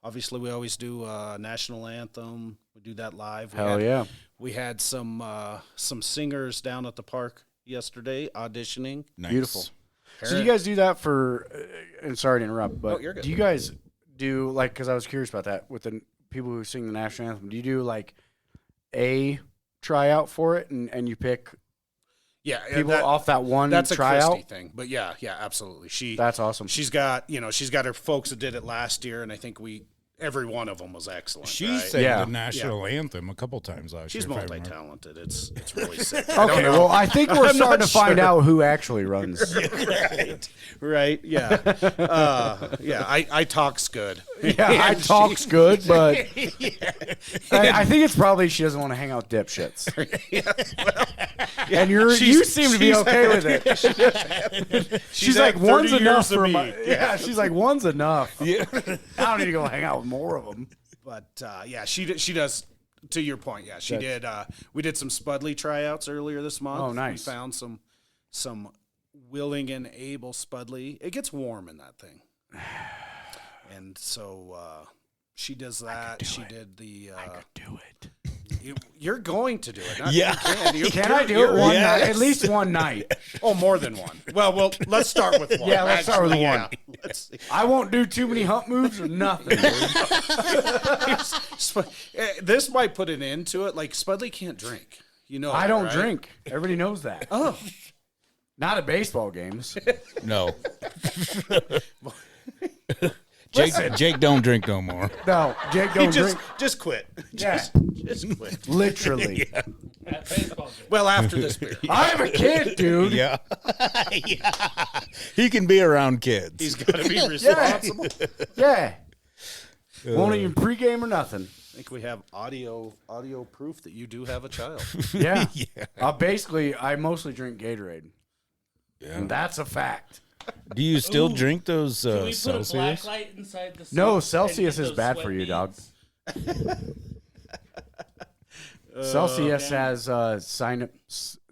E: Obviously, we always do national anthem. We do that live.
C: we
E: We had some singers down at the park yesterday auditioning.
B: Nice.
C: Beautiful. So do you guys do that for? And sorry to interrupt, but
E: you're good.
C: do you guys do like? Because I was curious about that with the people who sing the national anthem. Do you do like a tryout for it, and you pick
E: Yeah,
C: people off that one
E: that's a
C: tryout?
E: Christy thing. But yeah, absolutely.
C: That's awesome.
E: She's got her folks that did it last year, and I think every one of them was excellent.
B: She
E: right?
B: sang
C: Yeah.
B: the national anthem a couple times last
E: She's
B: year. if I remember.
E: multi-talented. It's really sick.
C: Okay, well, I think we're
E: I'm
C: starting
E: not
C: to find
E: sure.
C: out who actually runs.
E: right? Yeah, yeah. I talks good.
C: Yeah, I talks good, but I think it's probably she doesn't want to hang out with dipshits. And you seem to be okay with it. She's like,
E: had
C: one's
E: 30
C: enough
E: years of
C: for
E: me.
C: my. Yeah, she's like, one's enough. Yeah, I don't need to go hang out with more of them.
E: But yeah, she does. To your point, yeah, she did. We did some Spudley tryouts earlier this month.
C: Oh, nice.
E: We found some willing and able Spudley. It gets warm in that thing, and so she does that. She did the.
C: I could do it.
E: You're going to do it. Not
B: Yeah.
E: You can.
C: Can I do it one
B: Yes.
C: night? At least one night.
E: Oh, more than one. Well, let's start with one.
C: Yeah, let's start with
E: Actually,
C: one.
E: yeah. Let's see.
C: I won't do too many hump moves or nothing. Dude.
E: This might put an end to it. Like Spudley can't drink. You know,
C: I don't
E: right?
C: drink. Everybody knows that.
E: Oh,
C: Not at baseball games.
B: No. Jake don't drink no more.
C: No, Jake don't drink.
E: just quit.
C: Yeah.
E: Just quit.
C: Literally.
A: At baseball game.
E: Well, after this beer,
C: I'm a kid, dude.
B: Yeah. Yeah. He can be around kids.
E: he's got to be responsible.
C: Yeah. Won't even pregame or nothing.
E: I think we have audio proof that you do have a child.
C: Yeah.
B: Yeah.
C: Basically, I mostly drink Gatorade.
B: Yeah.
C: And that's a fact.
B: Do you still drink those
A: Can we put a black
B: Celsius?
A: light inside the
C: No,
A: sink and
C: Celsius
A: get
C: is
A: those
C: bad
A: sweat
C: for you, dog.
A: beads?
C: Celsius has I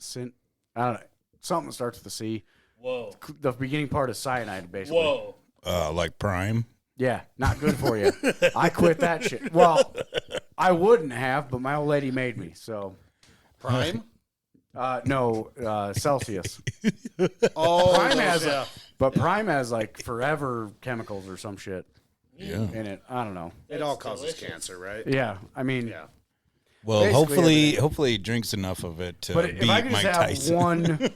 C: don't know, something that starts with a C.
A: Whoa.
C: The beginning part is cyanide, basically.
A: Whoa.
B: Like Prime?
C: Yeah, not good for you. I quit that shit. Well, I wouldn't have, but my old lady made me. So,
E: Prime.
C: no, Celsius.
E: Oh,
C: Prime has,
E: yeah.
C: but Prime has like forever chemicals or some shit
B: Yeah.
C: in it. I don't know.
E: It all
A: That's
E: causes
A: delicious.
E: cancer, right?
C: Yeah, I mean,
E: Yeah.
B: Well,
C: Basically
B: hopefully he drinks enough of it to
C: but
B: beat
C: if I could
B: Mike
C: just have
B: Tyson.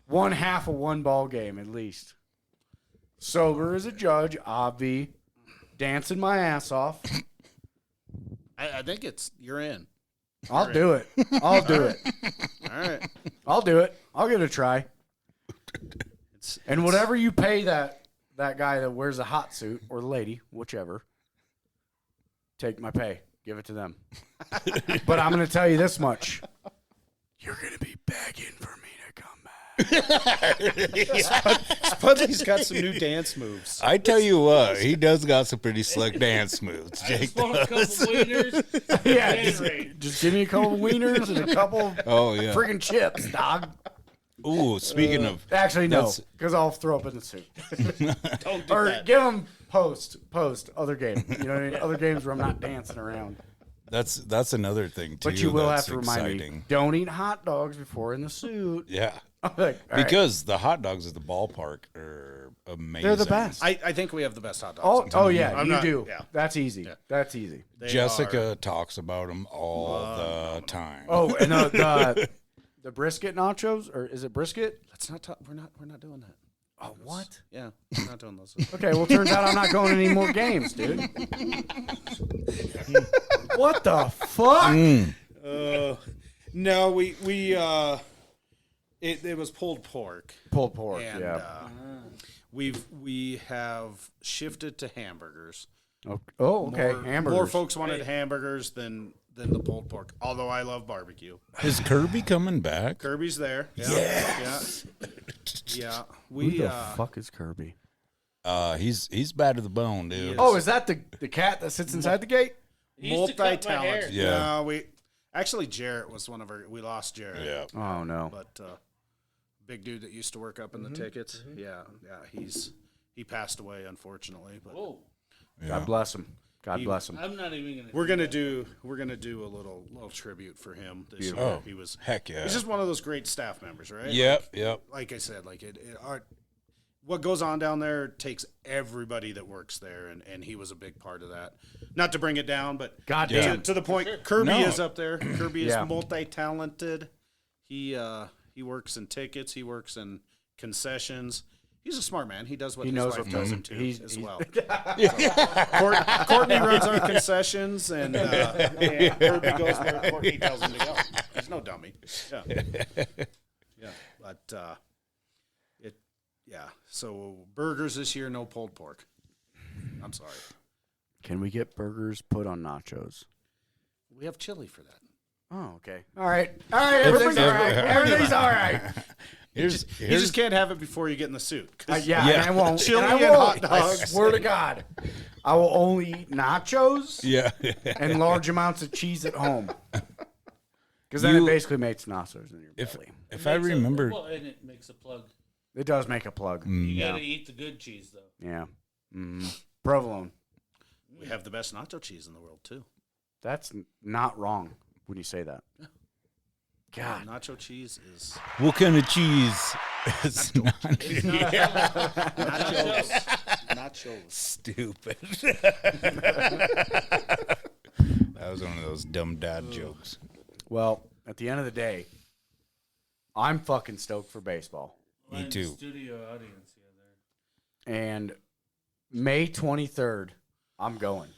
C: one half of one ball game at least, sober as a judge, obvi, dancing my ass off.
E: I think you're in.
C: I'll do it. I'll do it.
E: All right.
C: I'll do it. I'll give it a try. And whatever you pay that guy that wears a hot suit or the lady, whichever, take my pay. Give it to them. But I'm going to tell you this much. You're going to be begging for me to come back.
E: Spudley's got some new dance moves.
B: I tell you what, he does got some pretty slick dance moves.
A: I
B: Jake
A: just want a couple
B: does.
A: wieners.
C: Yeah,
A: Gatorade.
C: just give me a couple of wieners and a couple
B: Oh yeah.
C: friggin' chips, dog.
B: Ooh, speaking of,
C: Actually, no,
B: That's-
C: because I'll throw up in the soup.
E: Don't do
C: Or
E: that.
C: give them post other game. You know what I mean? Other games where I'm not dancing around.
B: that's another thing too.
C: But you will have
B: that's
C: to remind
B: exciting.
C: me, don't eat hot dogs before in the suit.
B: Yeah,
C: I'm like, all right.
B: because the hot dogs at the ballpark are amazing.
C: They're the best.
E: I think we have the best hot dogs. in
C: Oh
E: town.
C: yeah,
E: I'm
C: you
E: not-
C: do.
E: Yeah.
C: That's easy.
E: Yeah.
C: That's easy.
E: They
B: Jessica
E: are-
B: talks about them all the time.
C: Oh, and the brisket nachos, or is it brisket?
E: Let's not talk. We're not doing that.
C: Oh, what?
E: Yeah, we're not doing those.
C: Okay, well, turns out I'm not going to any more games, dude. What the fuck?
E: No, we it was pulled pork,
C: Pulled pork.
E: and
C: Yeah.
E: we have shifted to hamburgers.
C: Oh, okay.
E: More,
C: Hamburgers.
E: More folks wanted hamburgers than the pulled pork. Although I love barbecue.
B: Is Kirby coming back?
E: Kirby's there. Yeah,
B: Yes.
E: Yeah.
C: Who
E: We
C: the fuck is Kirby?
B: He's bad to the bone, dude.
E: Yes.
C: Oh, is that the cat that sits inside the gate?
A: He used to cut my hair.
E: multi-talented.
B: Yeah.
E: No, we actually Jarrett was one of our. We lost Jarrett.
B: Yeah.
C: Oh no.
E: But big dude that used to work up in the tickets. Yeah, he passed away unfortunately. But
A: Whoa.
C: God bless him. God bless him.
A: I'm not even gonna.
E: we're gonna do a little tribute for him this year.
B: Oh,
E: He was
B: heck yeah.
E: he's just one of those great staff members, right?
B: Yep.
E: Like I said, like what goes on down there takes everybody that works there, and he was a big part of that. Not to bring it down, but
C: Goddamn.
E: to the point, Kirby
B: No.
E: is up there. Kirby is
C: Yeah.
E: multi-talented. He works in tickets. He works in concessions. He's a smart man. He does what
C: He
E: his
C: knows
E: wife
C: what
E: tells
C: to
E: him
C: do.
E: to
C: He's-
E: as
C: he's-
E: well. Courtney runs our concessions, and Kirby goes where Courtney tells him to go. He's no dummy. Yeah, yeah. But So burgers this year, no pulled pork. I'm sorry.
C: Can we get burgers put on nachos?
E: We have chili for that.
C: Oh, okay. All right. Everything's all right. Everything's all right.
E: You just can't have it before you get in the suit. 'cause
C: Yeah,
B: Yeah.
C: and I won't.
E: Chili
C: and I
E: and
C: won't.
E: hot
C: I
E: dogs.
C: swear to God, I will only eat nachos
B: Yeah.
C: and large amounts of cheese at home. Because then
B: You-
C: it basically makes nachos in your belly.
B: If I remember,
A: Well, and it makes a plug.
C: It does make a plug.
A: You gotta eat the good cheese though.
C: Yeah. Provolone.
E: We have the best nacho cheese in the world too.
C: That's not wrong when you say that. God.
E: Nacho cheese is
B: what kind of cheese? It's not
E: nachos.
B: stupid. That was one of those dumb dad jokes.
C: Well, at the end of the day, I'm fucking stoked for baseball.
B: Me
A: In the
B: too.
A: studio audience, yeah, there.
C: And May 23rd, I'm going.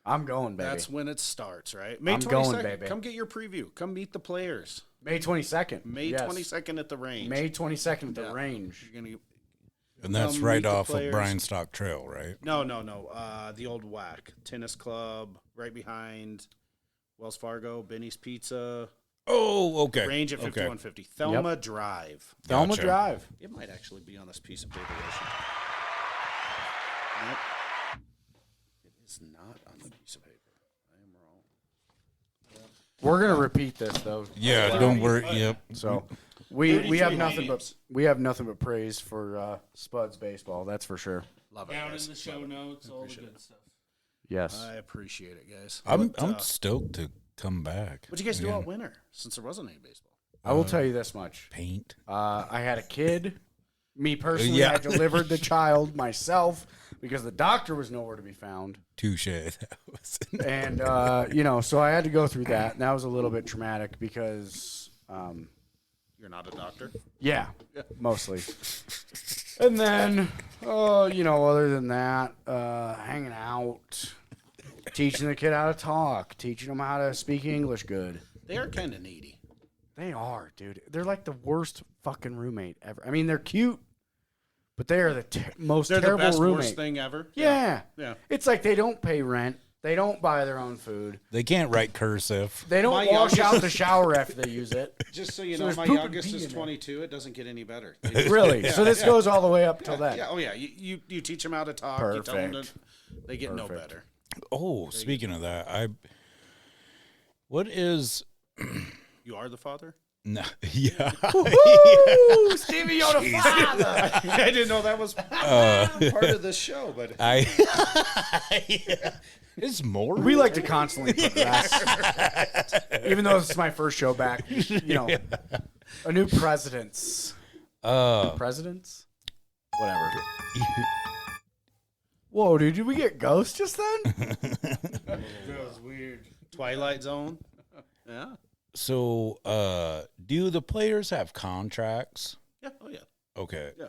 C: I'm going, baby.
E: That's when it starts, right? May
C: I'm
E: 22nd.
C: going, baby.
E: Come get your preview. Come meet the players.
C: May 22nd.
E: May
C: Yes.
E: 22nd at the range.
C: May 22nd at the
E: Yeah.
C: range.
E: You're gonna
B: And that's
E: Come
B: right
E: meet the
B: off of
E: players.
B: Bryan Stock Trail, right?
E: No. The old Whack Tennis Club, right behind Wells Fargo, Benny's Pizza.
B: Oh, okay.
E: Range at
B: Okay.
E: 5150. Thelma Drive.
C: Thelma
B: Gotcha.
C: Drive.
E: It might actually be on this piece of paper. Nope. It is not on the piece of paper. I am wrong.
C: We're gonna repeat this though.
B: Yeah, don't worry. Yep.
C: So we
E: 33
C: have
E: games.
C: nothing but praise for Spuds baseball. That's for sure.
E: Love it,
A: Down
E: guys.
A: in the show notes, all the good stuff.
C: Yes.
E: I appreciate it, guys.
B: I'm
E: What,
B: stoked to come back.
E: what'd you guys do all winter since there wasn't any baseball?
C: I will tell you this much.
B: Paint.
C: I had a kid. Me personally,
B: Yeah.
C: I delivered the child myself because the doctor was nowhere to be found.
B: Touche. That was.
C: And, so I had to go through that. And that was a little bit traumatic because,
E: You're not a doctor.
C: yeah, mostly. And then, other than that, hanging out, teaching the kid how to talk, teaching them how to speak English good.
E: They are kind of needy.
C: They are, dude. They're like the worst fucking roommate ever. I mean, they're cute. But they are the most
E: They're the
C: terrible
E: best,
C: roommate.
E: worst thing ever.
C: Yeah.
E: Yeah.
C: It's like they don't pay rent. They don't buy their own food.
B: They can't write cursive.
C: They don't
E: My
C: wash
E: youngest-
C: out the shower after they use it.
E: Just so you
C: So
E: know,
C: there's
E: my
C: poop and
E: youngest
C: pee
E: is
C: in there.
E: 22. It doesn't get any better.
C: Really? So this goes all the way up till then.
E: Yeah. Oh yeah. You teach them how to talk. You tell them
C: Perfect.
E: to, they get no better.
B: Oh, speaking of that, what is
E: You are the father.
B: no? Yeah,
C: Woo! Stevie Yoda father.
E: I didn't know that was part of this show, but
B: I. It's more.
C: We like to constantly progress. Even though this is my first show back, a new presidents. Presidents? Whatever. Whoa, dude, did we get ghosts just then?
E: that was weird. Twilight Zone. Yeah.
B: So, do the players have contracts?
E: Yeah. Oh yeah.
B: Okay.
E: Yeah.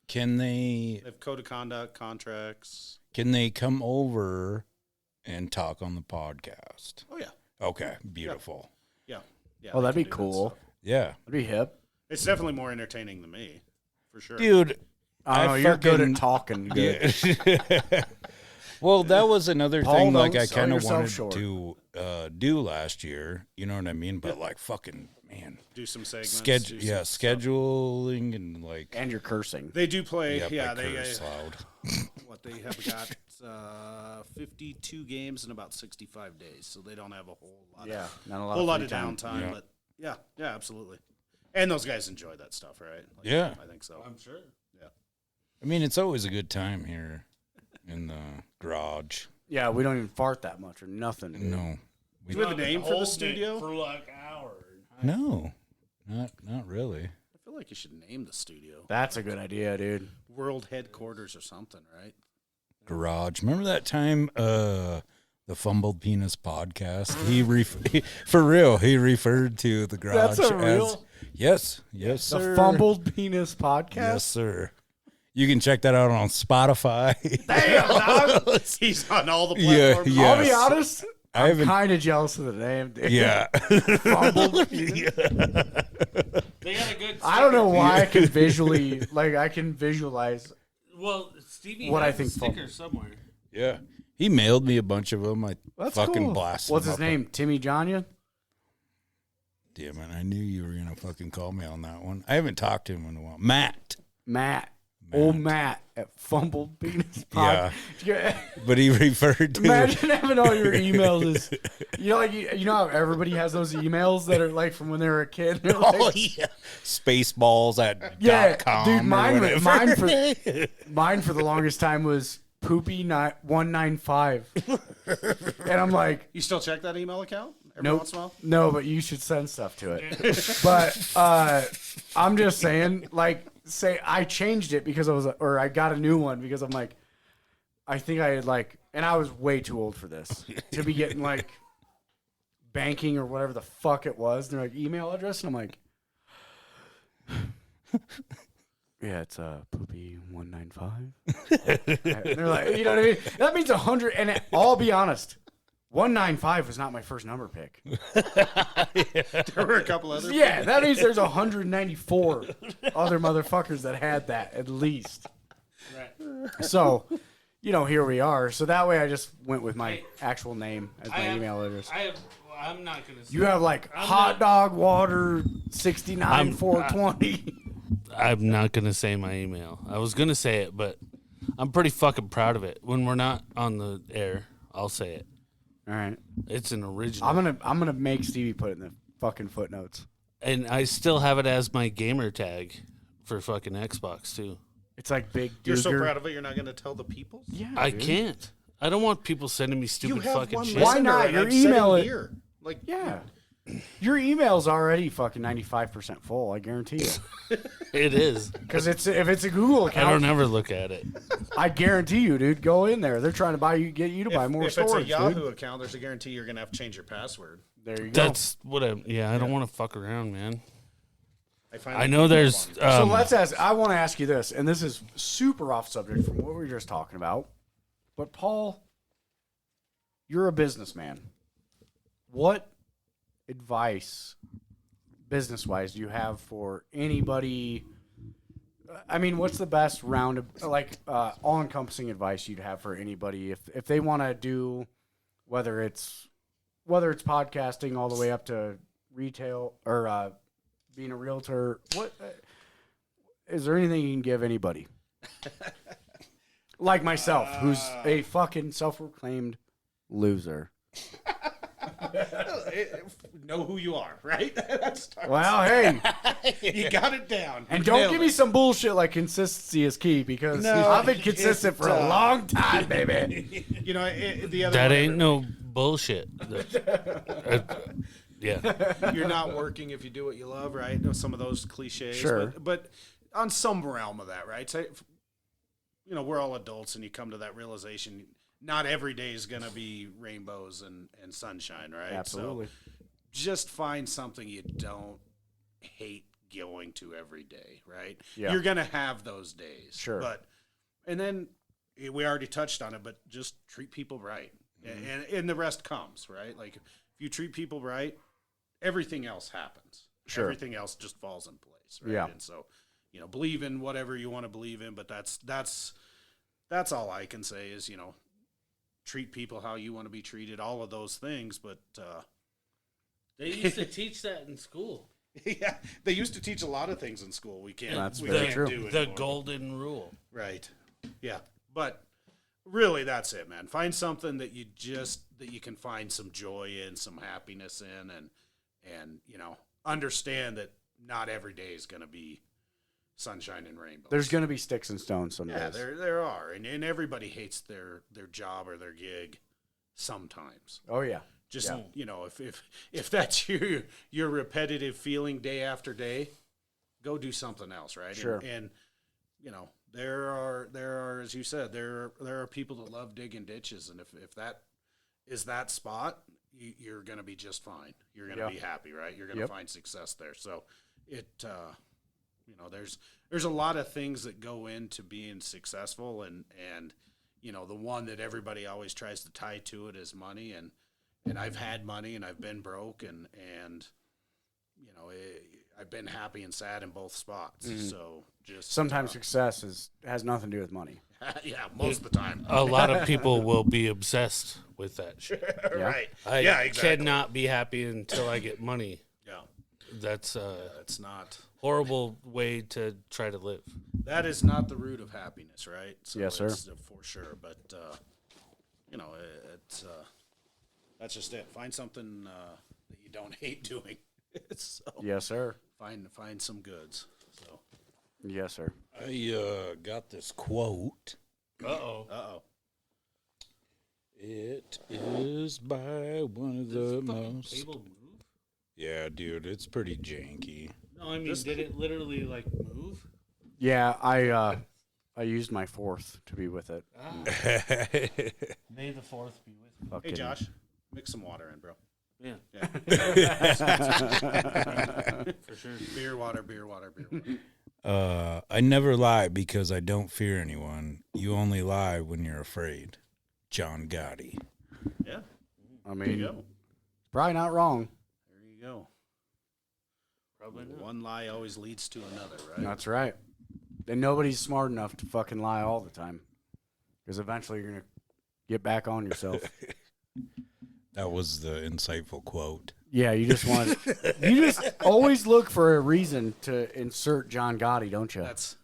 B: Can
E: They have code of conduct, contracts.
B: come over and talk on the podcast?
E: Oh yeah.
B: Okay, beautiful.
E: Yeah. Yeah.
C: Oh,
E: they
C: that'd be
E: can do that
C: cool.
E: stuff.
B: Yeah,
C: That'd be hip.
E: It's definitely more entertaining than me, for sure.
B: dude.
C: I don't know, you're good at talking. Good.
B: Yeah. Well, that was another
C: Paul,
B: thing. Like
C: don't
B: I
C: sell
B: kind of
C: yourself
B: wanted
C: short.
B: to do last year. You know what I mean? But like, fucking man,
E: Do some segments.
B: schedule.
E: do
B: Yeah,
E: some stuff.
B: scheduling and like.
C: And you're cursing.
E: They do play.
B: Yep,
E: Yeah.
B: I
E: They
B: curse loud.
E: what they have got 52 games in about 65 days, so they don't have a whole lot.
C: Yeah,
E: Of,
C: not a lot
E: whole
C: of
E: lot
C: free
E: of
C: time.
E: downtime.
B: Yeah.
E: But yeah, absolutely. And those guys enjoy that stuff, right? Like,
B: Yeah.
E: I think so. I'm sure. Yeah.
B: I mean, it's always a good time here in the garage.
C: Yeah, we don't even fart that much or nothing.
B: No,
E: Do we have a name for the studio?
A: for like hours.
B: no, not really.
E: I feel like you should name the studio
C: That's a good idea, dude.
E: World Headquarters or something, right?
B: Garage. Remember that time the Fumbled Penis podcast? For real, he referred to the garage
C: That's a
B: as
C: real-
B: yes,
C: The
B: sir.
C: Fumbled Penis Podcast.
B: Yes, sir. You can check that out on Spotify.
C: Damn, dog.
E: He's on all the
B: Yeah,
E: platforms.
B: yeah.
C: I'll be
B: Yes.
C: honest.
B: I
C: I'm
B: haven't.
C: kind of jealous of the name, dude.
B: Yeah.
C: Fumbled Penis.
A: They got a good.
C: I don't know why I can visualize.
A: Well, Stevie
C: What
A: has
C: I think
A: a sticker somewhere.
B: Yeah. He mailed me a bunch of them. I
C: That's
B: fucking
C: cool.
B: blasted
C: What's
B: them
C: his
B: up.
C: name? Timmy Johnia?
B: Damn it. I knew you were going to fucking call me on that one. I haven't talked to him in a while. Matt.
C: Old Matt at Fumbled Penis Pod. Yeah.
B: But he referred to
C: Imagine having all your emails as you know how everybody has those emails that are like from when they were a kid. They're like,
B: Oh yeah, Spaceballs at
C: yeah,
B: .com
C: dude.
B: or
C: Mine
B: whatever.
C: mine for the longest time was poopy195, and I'm like,
E: You still check that email account every
C: nope,
E: once in a while?
C: no, but you should send stuff to it. But I'm just saying, like, say I changed it because I got a new one because I'm like, I think I had like, and I was way too old for this to be getting like banking or whatever the fuck it was. They're like email address, and I'm like, yeah, it's poopy195. And they're like, you know what I mean? That means 100. And I'll be honest, 195 was not my first number pick.
E: There were a couple other.
C: Yeah, that means there's 194 other motherfuckers that had that at least.
A: Right.
C: So, here we are. So that way I just went with my actual name as my email address.
A: I'm not gonna. Say
C: You have like hot dog water 69 420.
A: I'm not gonna say my email. I was gonna say it, but I'm pretty fucking proud of it. When we're not on the air, I'll say it.
C: All right.
A: It's an original.
C: I'm gonna make Stevie put it in the fucking footnotes.
A: And I still have it as my gamer tag for fucking Xbox too.
C: It's like Big Duger.
E: You're so proud of it. You're not going to tell the people.
C: Yeah,
A: I
C: dude.
A: can't. I don't want people sending me stupid fucking shit.
C: Why not?
E: and
C: Your
E: I've said
C: email
E: it
C: it-
E: here. Like,
C: Yeah. Your email's already fucking 95% full, I guarantee you.
A: It is.
C: Because if it's a Google
A: I
C: account,
A: don't ever look at it.
C: I guarantee you, dude, go in there. They're trying to get you to buy more
E: if
C: storage,
E: it's a Yahoo
C: dude.
E: account, there's a guarantee you're going to have to change your password.
C: There you go.
A: That's what I. Yeah, I don't want to fuck around, man.
E: find
A: I
E: out
A: know there's.
C: So let's ask. I want to ask you this, and this is super off subject from what we were just talking about. But Paul, you're a businessman. What advice, business-wise, do you have for anybody I mean, what's the best round of like all-encompassing advice you'd have for anybody if they want to do whether it's podcasting all the way up to retail or being a realtor? What is there anything you can give anybody? Like myself, who's a fucking self-proclaimed loser.
E: Know who you are, right?
C: Well, hey,
E: You got it down.
C: and
E: You
C: don't
E: nailed
C: give me
E: it.
C: some bullshit like consistency is key because
E: No,
C: I've been consistent for a
E: it's,
C: long time, baby.
E: You know, the other
A: That
E: one
A: ain't no bullshit. Yeah.
E: You're not working if you do what you love, right? Some of those cliches.
C: Sure.
E: But on some realm of that, right? So, you know, we're all adults and you come to that realization not every day is going to be rainbows and sunshine, right?
C: Absolutely.
E: So just find something you don't hate going to every day, right?
C: Yeah.
E: You're going to have those days.
C: Sure.
E: And then we already touched on it, but just treat people right.
C: Mm-hmm.
E: And the rest comes, right? Like if you treat people right, everything else happens.
C: Sure.
E: Everything else just falls in place, right?
C: Yeah.
E: And so, you know, believe in whatever you want to believe in, but that's all I can say is, you know, treat people how you want to be treated, all of those things, but
A: They used to teach that in school.
E: yeah, they used to teach a lot of things in school. We can't
C: That's
E: we
C: very
E: can't
C: true.
E: do
A: The
E: anymore.
A: golden rule.
E: Right. Yeah. But really that's it, man. Find something that you can find some joy in, some happiness in, and you know, understand that not every day is gonna be sunshine and rainbows.
C: There's going to be sticks and stones some
E: yeah,
C: days.
E: there are. And everybody hates their job or their gig sometimes.
C: Oh, yeah.
E: Just
C: Yeah.
E: you know, if that's your repetitive feeling day after day, go do something else, right?
C: Sure.
E: And you know, there are as you said, there are people that love digging ditches, and if that is that spot, you're going to be just fine. You're going to
C: Yeah.
E: be happy, right? You're going to
C: Yep.
E: find success there. So it you know, there's a lot of things that go into being successful, and you know, the one that everybody always tries to tie to it is money, and I've had money and I've been broke, and you know, I've been happy and sad in both spots. So just
C: Sometimes success has nothing to do with money.
E: yeah, most of the time.
A: A lot of people will be obsessed with that shit.
C: Yeah.
E: Right.
A: I
E: yeah, exactly.
A: cannot be happy until I get money.
E: Yeah.
A: That's a
E: That's not
A: horrible way to try to live.
E: that is not the root of happiness, right? So
C: Yes, sir.
E: it's, for sure. But you know, it's that's just it. Find something that you don't hate doing. So
C: Yes, sir.
E: find some goods. So
C: Yes, sir.
B: I got this quote.
E: uh-oh.
B: It is by one of the most.
A: Table move?
B: Yeah, dude, it's pretty janky.
A: No, I mean, did it literally like move?
C: Yeah, I used my fourth to be with it.
A: May the fourth be with you.
E: Hey
C: Fucking-
E: Josh, mix some water in, bro.
A: Yeah,
E: Yeah.
A: for sure.
E: beer water.
B: I never lie because I don't fear anyone. You only lie when you're afraid. John Gotti.
E: Yeah.
C: I
E: There you
C: mean,
E: go.
C: probably not wrong.
E: There you go.
A: Probably not.
E: One lie always leads to another, right?
C: That's right. And nobody's smart enough to fucking lie all the time. Because eventually you're going to get back on yourself.
B: That was the insightful quote.
C: Yeah, you just want you just always look for a reason to insert John Gotti, don't you?
E: That's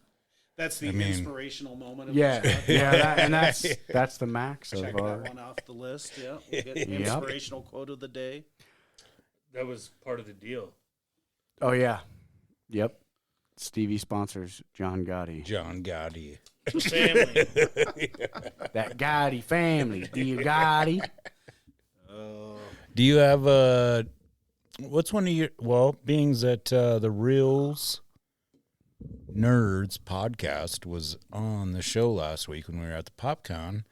E: the
B: I mean-
E: inspirational moment. Of
C: Yeah,
E: this
C: yeah, that's the max of
E: Check
C: our.
E: that one off the list. Yeah, we'll get
C: Yep.
E: inspirational quote of the day.
A: That was part of the deal.
C: Oh yeah, yep. Stevie sponsors John Gotti.
B: John Gotti.
A: Family.
C: That Gotti family, do you Gotti?
B: Do you have what's one of your, well, being that the Reels Nerds podcast was on the show last week when we were at the PopCon,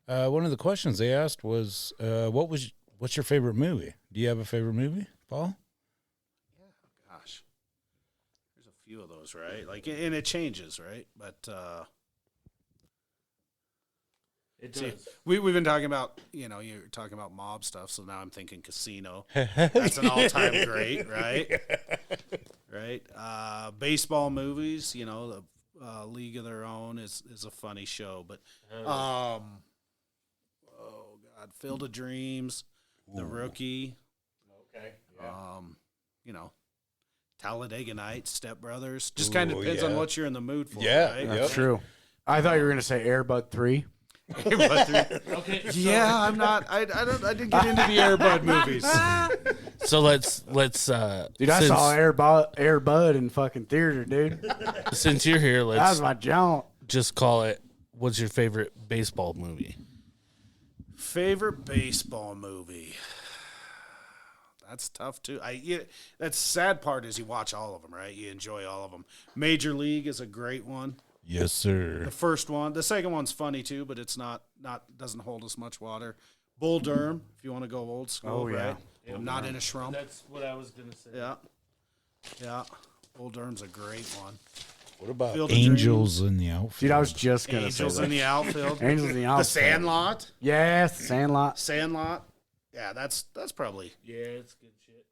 B: one of the questions they asked was, what's your favorite movie? Do you have a favorite movie, Paul?
E: Gosh, there's a few of those, right? Like, and it changes, right? But
A: It
E: see,
A: does.
E: we've been talking about, you know, you're talking about mob stuff, so now I'm thinking Casino. That's an all-time great, right? Right. Baseball movies, you know, League of Their Own is a funny show, but oh God, Field of Dreams, The Rookie.
C: Okay.
E: You know, Talladega Nights, Step Brothers. Just kind of depends on what you're in the mood for.
F: Yeah,
E: right?
C: That's true. I thought you were gonna say Airbud 3.
A: Okay.
E: Yeah, I'm not. I didn't get into the Airbud movies.
A: So let's
C: Dude, I saw Airbud in fucking theater, dude.
A: since you're here,
C: That was
A: let's
C: my jaunt.
A: just call it. What's your favorite baseball movie?
E: Favorite baseball movie. That's tough too. That's sad part is you watch all of them, right? You enjoy all of them. Major League is a great one.
B: Yes, sir.
E: The first one, the second one's funny too, but it's not doesn't hold as much water. Bull Durham, if you want to go old school,
C: Oh, yeah.
E: right? I'm not in a shrimp.
A: That's what I was gonna say.
E: Yeah. Bull Durham's a great one.
F: What about
E: Field of
B: Angels in the outfield.
C: Dude, I was just
E: Dreams,
C: gonna
E: Angels
C: say
E: in the Outfield.
C: Angels in the
E: The
C: Outfield.
E: Sandlot.
C: Yes, the Sandlot.
E: Sandlot. Yeah, that's probably
A: Yeah, it's good shit.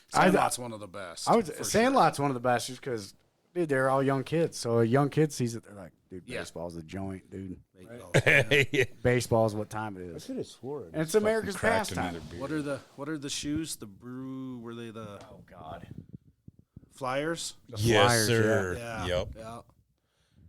E: Sandlot's one of the best. for
C: Sandlot's one of the best just because, dude, they're all young kids. So a young kid sees it, they're like, dude,
E: Yeah.
C: baseball's a joint, dude.
E: Sure.
C: Baseball's what time it is.
F: could have sworn.
C: And it's America's pastime.
E: What are the shoes? The brew? Were they the
C: Oh, God.
E: Flyers?
F: Yes,
C: Flyers,
F: sir.
E: Yeah.
F: Yep.
E: Yeah.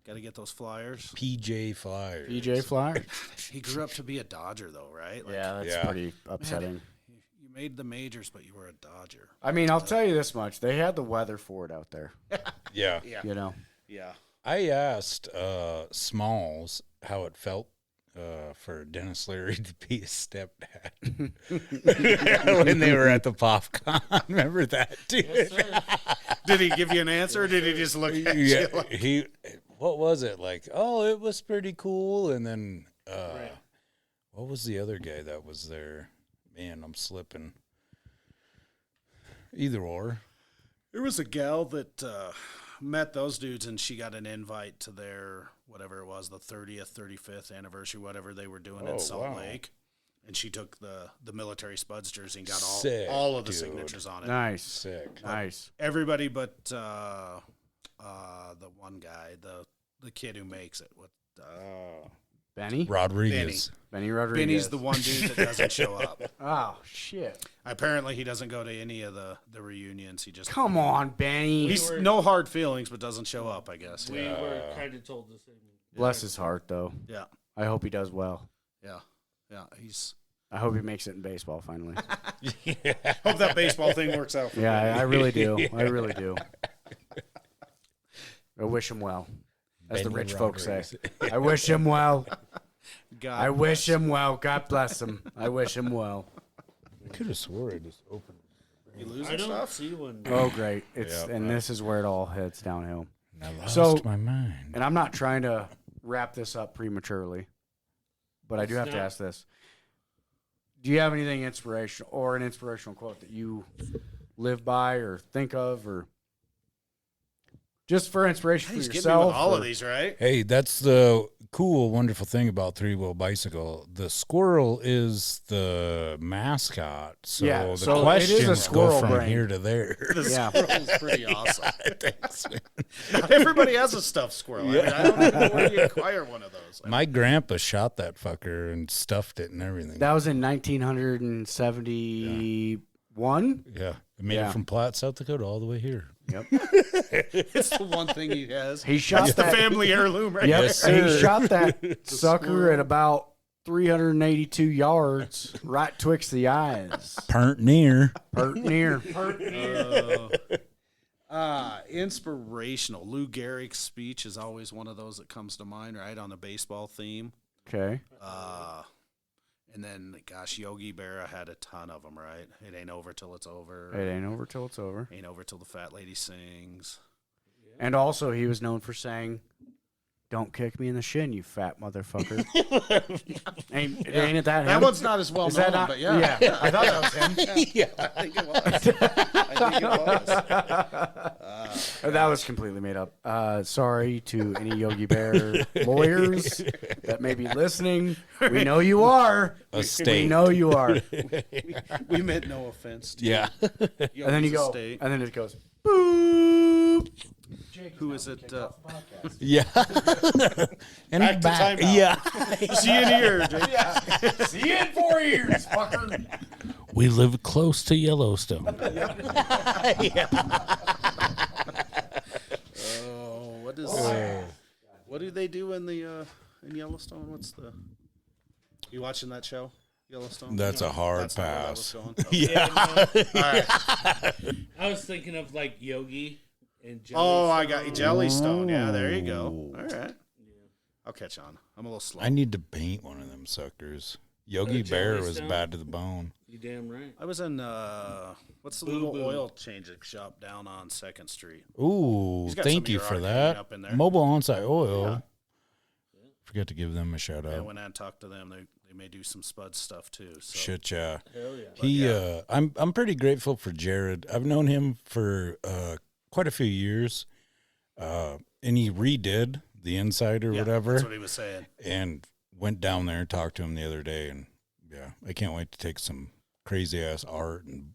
E: Got to get those Flyers.
F: PJ Flyers.
C: PJ Flyer?
E: He grew up to be a Dodger, though, right? Like,
C: Yeah, that's
F: Yeah.
C: pretty upsetting.
E: You made the majors, but you were a Dodger.
C: I mean, I'll tell you this much. They had the weather for it out there,
F: Yeah.
C: you know.
E: Yeah.
F: I asked Smalls how it felt for Dennis Leary to be his stepdad when they were at the PopCon. Remember that, dude?
E: Did he give you an answer, or did he just look at
F: Yeah,
E: you like,
F: he. What was it like? Oh, it was pretty cool. And then, what was the other guy that was there? Man, I'm slipping. Either or.
E: There was a gal that met those dudes, and she got an invite to their, whatever it was, the 30th, 35th anniversary, whatever they were doing in Salt
F: wow.
E: Lake. And she took the military Spuds jersey and got
F: Sick,
E: all of the
F: dude.
E: signatures on it.
C: Nice.
F: Sick.
C: Nice.
E: Everybody but the one guy, the kid who makes it. What?
C: Benny?
F: Rodriguez.
C: Benny Rodriguez.
E: Benny's the one dude that doesn't show up.
C: Oh, shit.
E: Apparently, he doesn't go to any of the reunions. He just
C: Come on, Benny.
E: He's no hard feelings, but doesn't show up. I guess.
A: We were kind of told the same.
C: Bless his heart, though.
E: Yeah,
C: I hope he does well.
E: yeah. He's.
C: I hope he makes it in baseball finally.
E: Hope that baseball thing works out. For him.
C: Yeah, I really do. I really do. I wish him well, as the
F: Benny
C: rich folks say.
F: Rodriguez.
C: I wish him well.
E: God,
C: I wish him well. God bless him. I wish him well.
F: I could have swore I just opened.
E: you losing stuff.
A: see one.
C: Oh, great. It's
F: Yeah.
C: and this is where it all heads downhill.
F: I lost
C: So-
F: my mind.
C: And I'm not trying to wrap this up prematurely, but I do have to ask this. Do you have anything inspirational or an inspirational quote that you live by or think of, or just for inspiration for
E: He's getting me
C: yourself?
E: with all
C: or-
E: of these, right?
F: Hey, that's the cool, wonderful thing about three-wheel bicycle. The squirrel is the mascot, so
C: Yeah,
F: the
C: so it is a
F: questions go
C: squirrel
F: from
C: brain.
F: here to there.
E: The
C: Yeah.
E: squirrel's pretty awesome.
F: Thanks, man.
E: Not everybody has a stuffed squirrel. I mean, I don't even know where you acquire one of those.
F: My grandpa shot that fucker and stuffed it and everything.
C: That was in 1971.
F: Yeah, I made
C: Yeah.
F: it from Platte, South Dakota, all the way here.
C: Yep.
E: It's the one thing he has.
C: He shot
E: That's the
C: that.
E: family heirloom, right?
C: Yep.
F: Yes,
C: and he
F: sir.
C: shot that sucker at about 382 yards, right twixt the eyes.
F: Pert near.
C: Pert near.
E: Inspirational. Lou Gehrig's speech is always one of those that comes to mind, right, on the baseball theme.
C: Okay.
E: And then, gosh, Yogi Berra had a ton of them, right? It ain't over till it's over.
C: It ain't over till it's over.
E: Ain't over till the fat lady sings.
C: And also, he was known for saying, "Don't kick me in the shin, you fat motherfucker." ain't it that him?
E: That one's not as well
C: Is
E: known,
C: that not?
E: but yeah.
C: I thought that was him.
E: I think it was. I think it was.
C: That was completely made up. Sorry to any Yogi Bear lawyers that may be listening. We know you are. We
F: state.
C: know you are.
E: We meant no offense to
F: Yeah.
C: And then you
E: Yogi's
C: go,
E: estate.
C: and then it goes, boop.
E: Who is it?
B: Yeah. And
E: Back to
B: back.
E: timeout.
B: Yeah.
E: See you in a year, Jake.
C: See you in 4 years, fucker.
A: We live close to Yellowstone.
E: Oh, what do they do in the in Yellowstone? What's the? You watching that show, Yellowstone?
B: That's a hard
E: That's not where that was
B: pass.
E: going. Okay.
A: I was thinking of like Yogi and
E: Oh, I got you. Jellystone. Yeah, there you go. All right. I'll catch on. I'm a little slow.
B: I need to paint one of them suckers. Yogi Bear was
A: Jellystone?
B: bad to the bone.
A: You damn right.
E: I was in what's the little oil changing shop down on 2nd Street?
B: Ooh,
E: He's got
B: thank
E: some of
B: you
E: your
B: for
E: art hanging
B: that.
E: up in there.
B: Mobile on-site oil.
E: Yeah.
B: Forget to give them a shout
E: I
B: out.
E: went and talked to them. They may do some Spud stuff too. So.
B: Shit, yeah.
A: Hell yeah.
B: I'm pretty grateful for Jared. I've known him for quite a few years, and he redid the inside or
E: Yeah,
B: whatever,
E: That's what he was saying.
B: and went down there and talked to him the other day, and yeah, I can't wait to take some crazy ass art and.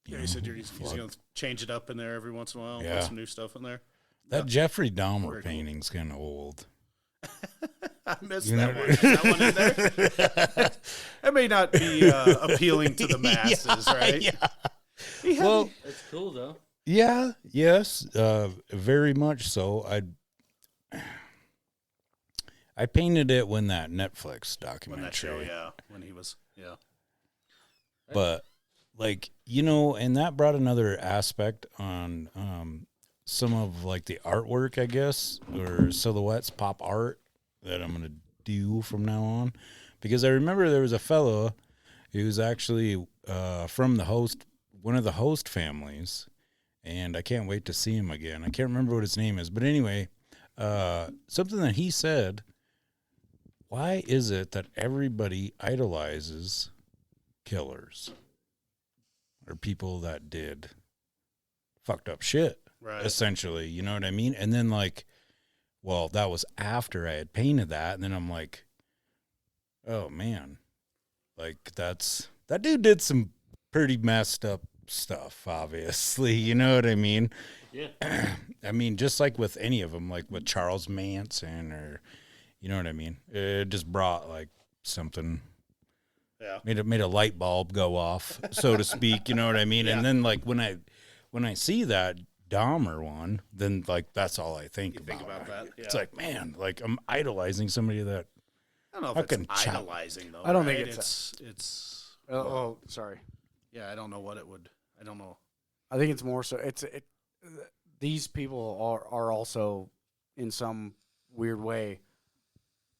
E: Yeah, he said he's going to change it up in there every once in a while.
B: Yeah.
E: Put some new stuff in there.
B: That Jeffrey Dahmer
E: Very cool.
B: painting's kind of old.
E: I missed
B: You
E: that
B: know-
E: one. Is that one in there? It may not be appealing to the masses, right?
B: Yeah. Well,
A: That's cool though.
B: yeah, yes, very much so. I painted it when that Netflix
E: When that show,
B: documentary,
E: when he was,
B: but like and that brought another aspect on some of like the artwork, I guess, or silhouettes, pop art that I'm gonna do from now on, because I remember there was a fellow who was actually from one of the host families, and I can't wait to see him again. I can't remember what his name is, but anyway, something that he said. Why is it that everybody idolizes killers or people that did fucked up shit,
E: right.
B: essentially? You know what I mean? And then that was after I had painted that, and then I'm like, oh man, like that dude did some pretty messed up stuff, obviously. You know what I mean?
A: Yeah.
B: I mean, just like with any of them, like with Charles Manson or. You know what I mean? It just brought like something, made a light bulb go off, so to speak. You know what I mean?
E: Yeah.
B: And then like when I see that Dahmer one, then like that's all I think about.
E: Think about that. Yeah.
B: It's like, man, like I'm idolizing somebody that.
E: I don't know if
B: fucking
E: it's
B: chop.
E: idolizing though.
C: I don't think
E: right?
C: it's Oh, sorry.
E: Yeah, I don't know what it would. I don't know.
C: I think it's more so. These people are also in some weird way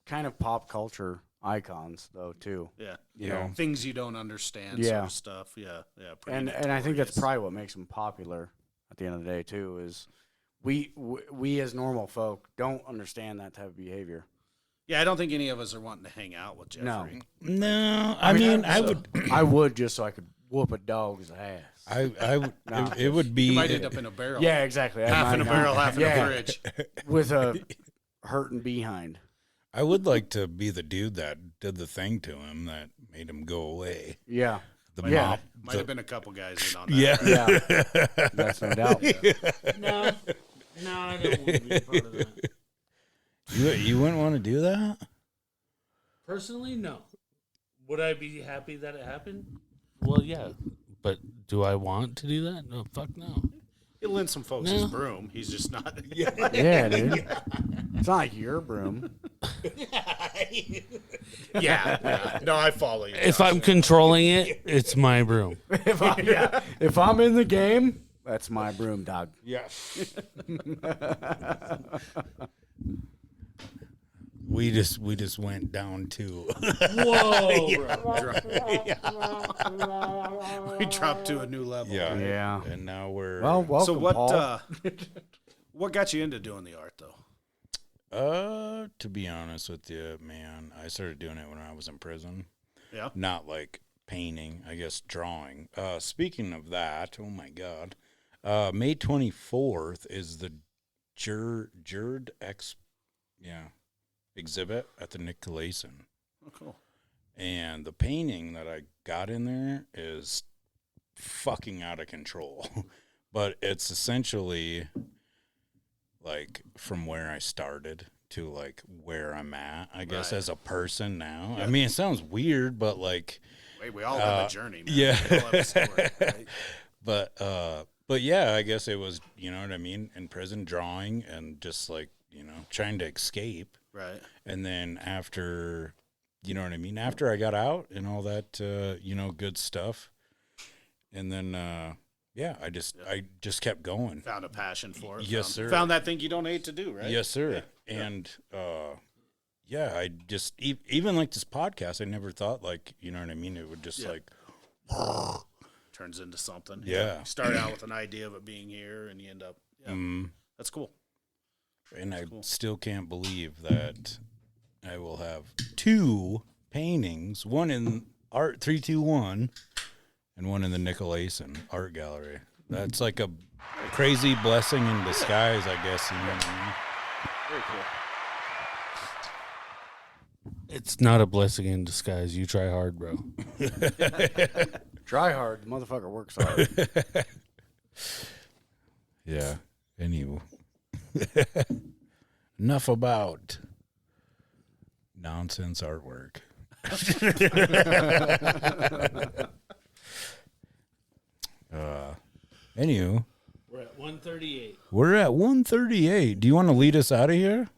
C: kind of pop culture icons though too.
E: Yeah,
C: You know.
E: things you don't understand.
C: Yeah.
E: Sort of stuff. Yeah. Pretty
C: And I think that's
E: notorious.
C: probably what makes them popular at the end of the day too. Is we as normal folk don't understand that type of behavior.
E: Yeah, I don't think any of us are wanting to hang out with
C: No.
E: Jeffrey.
B: No, I mean, I
E: so-
B: would,
C: I would just so I could whoop a dog's ass.
B: I would,
C: No.
B: it would be.
E: You might end up in a barrel.
C: Yeah, exactly. I
E: half
C: might
E: in a
C: not-
E: barrel, half in
C: yeah,
E: a fridge.
C: with a hurting behind.
B: I would like to be the dude that did the thing to him that made him go away.
C: Yeah,
B: The
C: Yeah.
B: mop.
E: Might have been a couple guys in on that.
B: Yeah.
E: right?
C: yeah, that's no doubt.
A: No, I don't want to be a part of that.
B: You wouldn't want to do that?
A: Personally, no. Would I be happy that it happened? Well, yeah. But do I want to do that? No, fuck no.
E: He'll lend some folks his broom. He's just not.
C: Yeah, dude. It's not like your broom.
E: Yeah. No, I follow you.
A: If I'm controlling it, it's my broom.
C: If I'm in the game, that's my broom, dog.
B: Yeah. We just went down to
A: Whoa,
E: We dropped to a new level.
C: Yeah.
B: and now we're
C: Well, welcome,
E: So what?
C: Paul.
E: What got you into doing the art though?
B: to be honest with you, man, I started doing it when I was in prison.
E: Yeah.
B: Not like painting, I guess drawing. Speaking of that, oh my God, May 24th is the Jerd exhibit at the Nick Gleason.
E: Oh, cool.
B: And the painting that I got in there is fucking out of control. But it's essentially
F: like from where I started to like where I'm at, I guess,
E: Right.
F: as a person now. I mean, it sounds weird, but like,
E: Wait, we all have a journey, man.
F: yeah.
E: We all have a story, right?
F: But yeah, I guess it was, you know what I mean, in prison, drawing and just like, you know, trying to escape.
E: Right.
F: And then after, you know what I mean, after I got out and all that, you know, good stuff. And then, yeah, I just kept going.
E: Found a passion for it.
F: Yes, sir.
E: Found that thing you don't hate to do, right?
F: Yes, sir. Yeah. And, yeah, I just, even like this podcast, I never thought like, you know what I mean? It would just like,
E: turns into something.
F: Yeah.
E: You start out with an idea of it being here and you end up, that's cool.
F: and I still can't believe that I will have 2 paintings, one in Art 321 and one in the Nicolason Art Gallery. That's like a crazy blessing in disguise, I guess. You know what I mean?
E: Very cool.
A: It's not a blessing in disguise. You try hard, bro.
C: Try hard. The motherfucker works hard.
F: Yeah. Anyway. Enough about nonsense artwork. Anywho,
A: We're at 138.
F: we're at 138. Do you want to lead us out of here?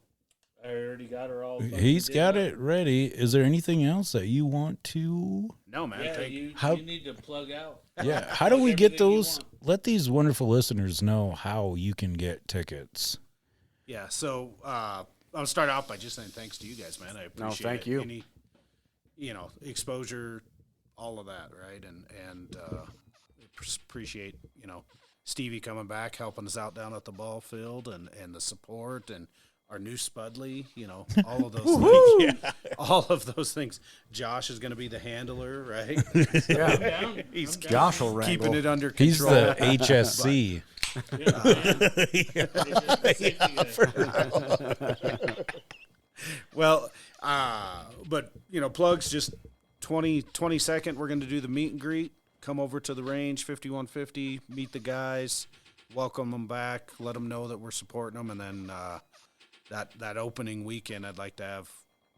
A: I already got her all.
F: He's got it ready. Is there anything else that you want to?
E: No, man.
A: Yeah,
E: take,
A: you
F: How-
A: need to plug out.
F: Yeah. How do we get
A: Everything you
F: those?
A: want.
F: Let these wonderful listeners know how you can get tickets.
E: Yeah, so I'll start out by just saying thanks to you guys, man. I appreciate
C: thank
E: it.
C: you.
E: Any, exposure, all of that, right? And appreciate, Stevie coming back, helping us out down at the ball field and the support and our new Spudley, all of those things. All of those things. Josh is going to be the handler, right?
C: Yeah.
E: He's
C: Josh will wrangle.
E: keeping it under
F: He's
E: control.
F: the HSC.
E: Well, but plugs just 22nd. We're going to do the meet and greet. Come over to the range, 5150. Meet the guys, welcome them back, let them know that we're supporting them, and then that opening weekend, I'd like to have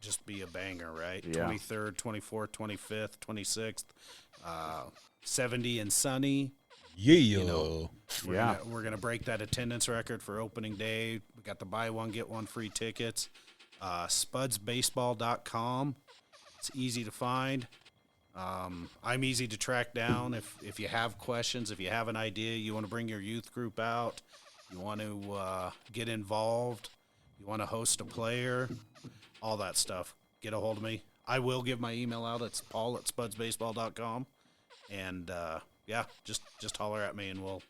E: just be a banger, right?
C: Yeah.
E: 23rd, 24th, 25th, 26th, 70 and sunny.
F: Yeah.
E: We're gonna break that attendance record for opening day. We got the buy one get one free tickets. Spudsbaseball.com. It's easy to find. I'm easy to track down. If you have questions, if you have an idea, you want to bring your youth group out, you want to get involved, you want to host a player, all that stuff, get a hold of me. I will give my email out. It's paul@spudsbaseball.com. And just holler at me and we'll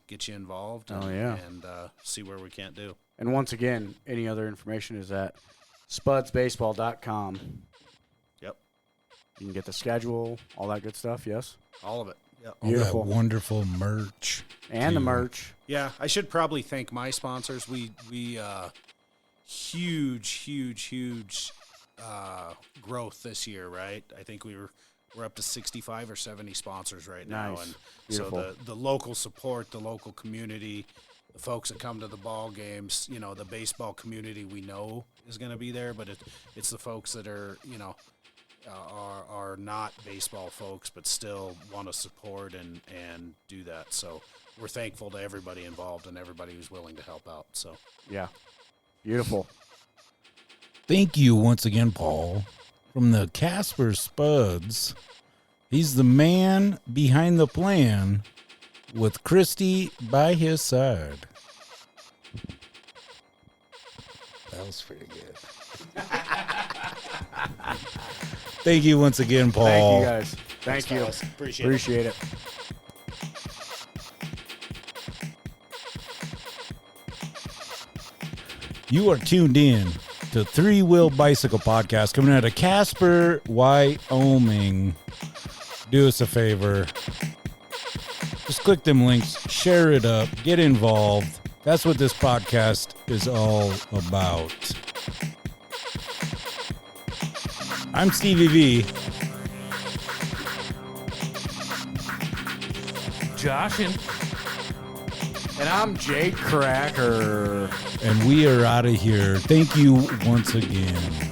E: get you involved. And,
C: Oh, yeah.
E: and see where we can't do.
C: And once again, any other information is at spudsbaseball.com.
E: Yep,
C: You can get the schedule, all that good stuff, yes?
E: all of it. Yep.
F: All that
C: Beautiful.
F: wonderful merch.
C: And the
F: too.
C: merch.
E: Yeah, I should probably thank my sponsors. We huge growth this year, right? I think we're up to 65 or 70 sponsors right now,
C: Nice.
E: and
C: Beautiful.
E: so the local support, the local community, the folks that come to the ball games, the baseball community we know is going to be there, but it's the folks that are are not baseball folks but still want to support and do that. So we're thankful to everybody involved and everybody who's willing to help out. So
C: Yeah. Beautiful.
F: Thank you once again, Paul, from the Casper Spuds. He's the man behind the plan with Christy by his side. That was pretty good. Thank you once again, Paul.
C: Thank you, guys. Thank you.
E: fellas. Appreciate it.
C: Appreciate it.
F: You are tuned in to Three Wheel Bicycle Podcast coming out of Casper, Wyoming. Do us a favor. Just click them links, share it up, get involved. That's what this podcast is all about. I'm Stevie V.
A: Josh and
C: And I'm Jake Cracker.
B: And we are out of here. Thank you once again.